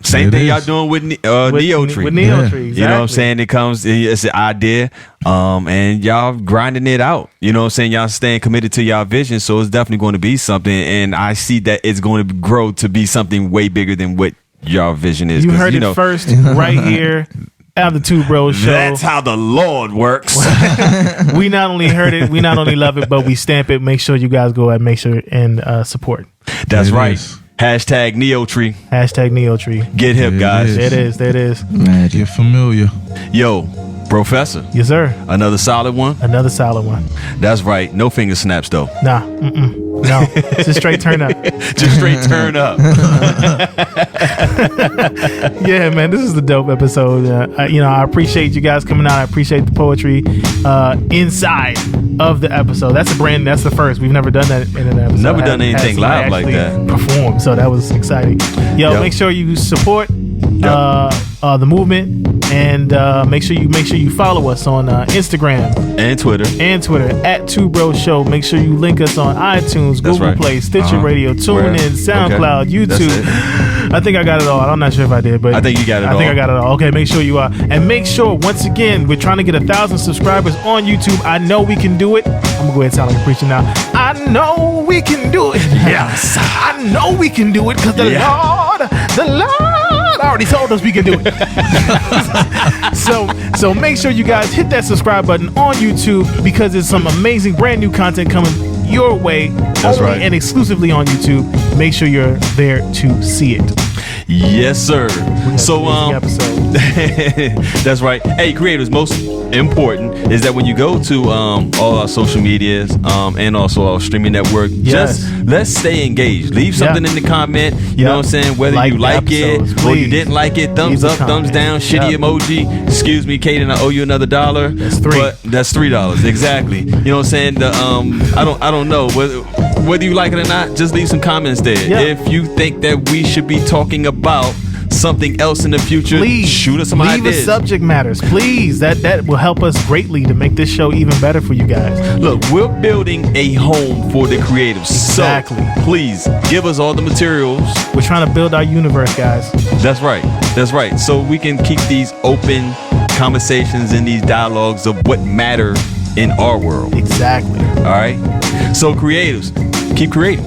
C: Same
E: It
C: thing
E: is.
C: y'all doing with NEOTRY.
D: With NEOTRY, exactly.
C: You know what I'm saying? It's an idea, and y'all grinding it out. You know what I'm saying? Y'all staying committed to y'all vision, so it's definitely going to be something. And I see that it's going to grow to be something way bigger than what y'all vision is.
D: You heard it first right here at the Two Bros Show.
C: That's how the Lord works.
D: We not only heard it, we not only love it, but we stamp it. Make sure you guys go and make sure and support.
C: That's
E: It
C: right.
E: is.
C: Hashtag NEOTRY.
D: Hashtag NEOTRY.
C: Get hip,
E: It
C: guys.
E: is.
D: There it is.
F: Magic.
E: Get familiar.
C: Yo, Professor.
D: Yes, sir.
C: Another solid one.
D: Another solid one.
C: That's right. No finger snaps though.
D: Nah. No. Just straight turn up.
C: Just straight turn up.
D: Yeah, man, this is the dope episode. I appreciate you guys coming out. I appreciate the poetry inside of the episode. That's the first. We've never done that in an episode.
C: Never done anything
D: somebody
C: live like
D: actually
C: that.
D: Perform. So that was exciting. Yo,
C: Yep.
D: make sure you support. the movement, and make sure you follow us on Instagram
C: and Twitter
D: at Two Bros Show. Make sure you link us on iTunes, Google Play, Stitcher Radio, TuneIn, SoundCloud, YouTube. I think I got it all. I'm not sure if I did, but
C: I think you got it all.
D: I think I got it all. Okay, make sure you are. And make sure, once again, we're trying to get 1,000 subscribers on YouTube. I know we can do it. I'm going to go ahead and sound like a preacher now. I know we can do it.
C: Yes.
D: I know we can do it because the Lord, I already told us we can do it. So make sure you guys hit that subscribe button on YouTube because there's some amazing brand new content coming your way.
C: That's
D: only
C: right.
D: And exclusively on YouTube. Make sure you're there to see it.
C: Yes, sir. So
D: episode.
C: That's right. Hey, creators, most important is that when you go to all our social medias and also our streaming network, just let's stay engaged. Leave something in the comment. You know what I'm saying? Whether you like it or you didn't like it, thumbs up, thumbs down, shitty emoji. Excuse me, Kaden, I owe you another $1.
D: That's $3.
C: But that's $3 exactly. You know what I'm saying? The I don't know whether you like it or not. Just leave some comments there. If you think that we should be talking about something else in the future,
D: please
C: shoot us some
D: leave
C: ideas.
D: us subject matters, please. That will help us greatly to make this show even better for you guys.
C: Look, we're building a home for the creatives.
D: Exactly.
C: So please give us all the materials.
D: We're trying to build our universe, guys.
C: That's right. That's right. So we can keep these open conversations and these dialogues of what matter in our world.
D: Exactly.
C: All right. So creatives, keep creating.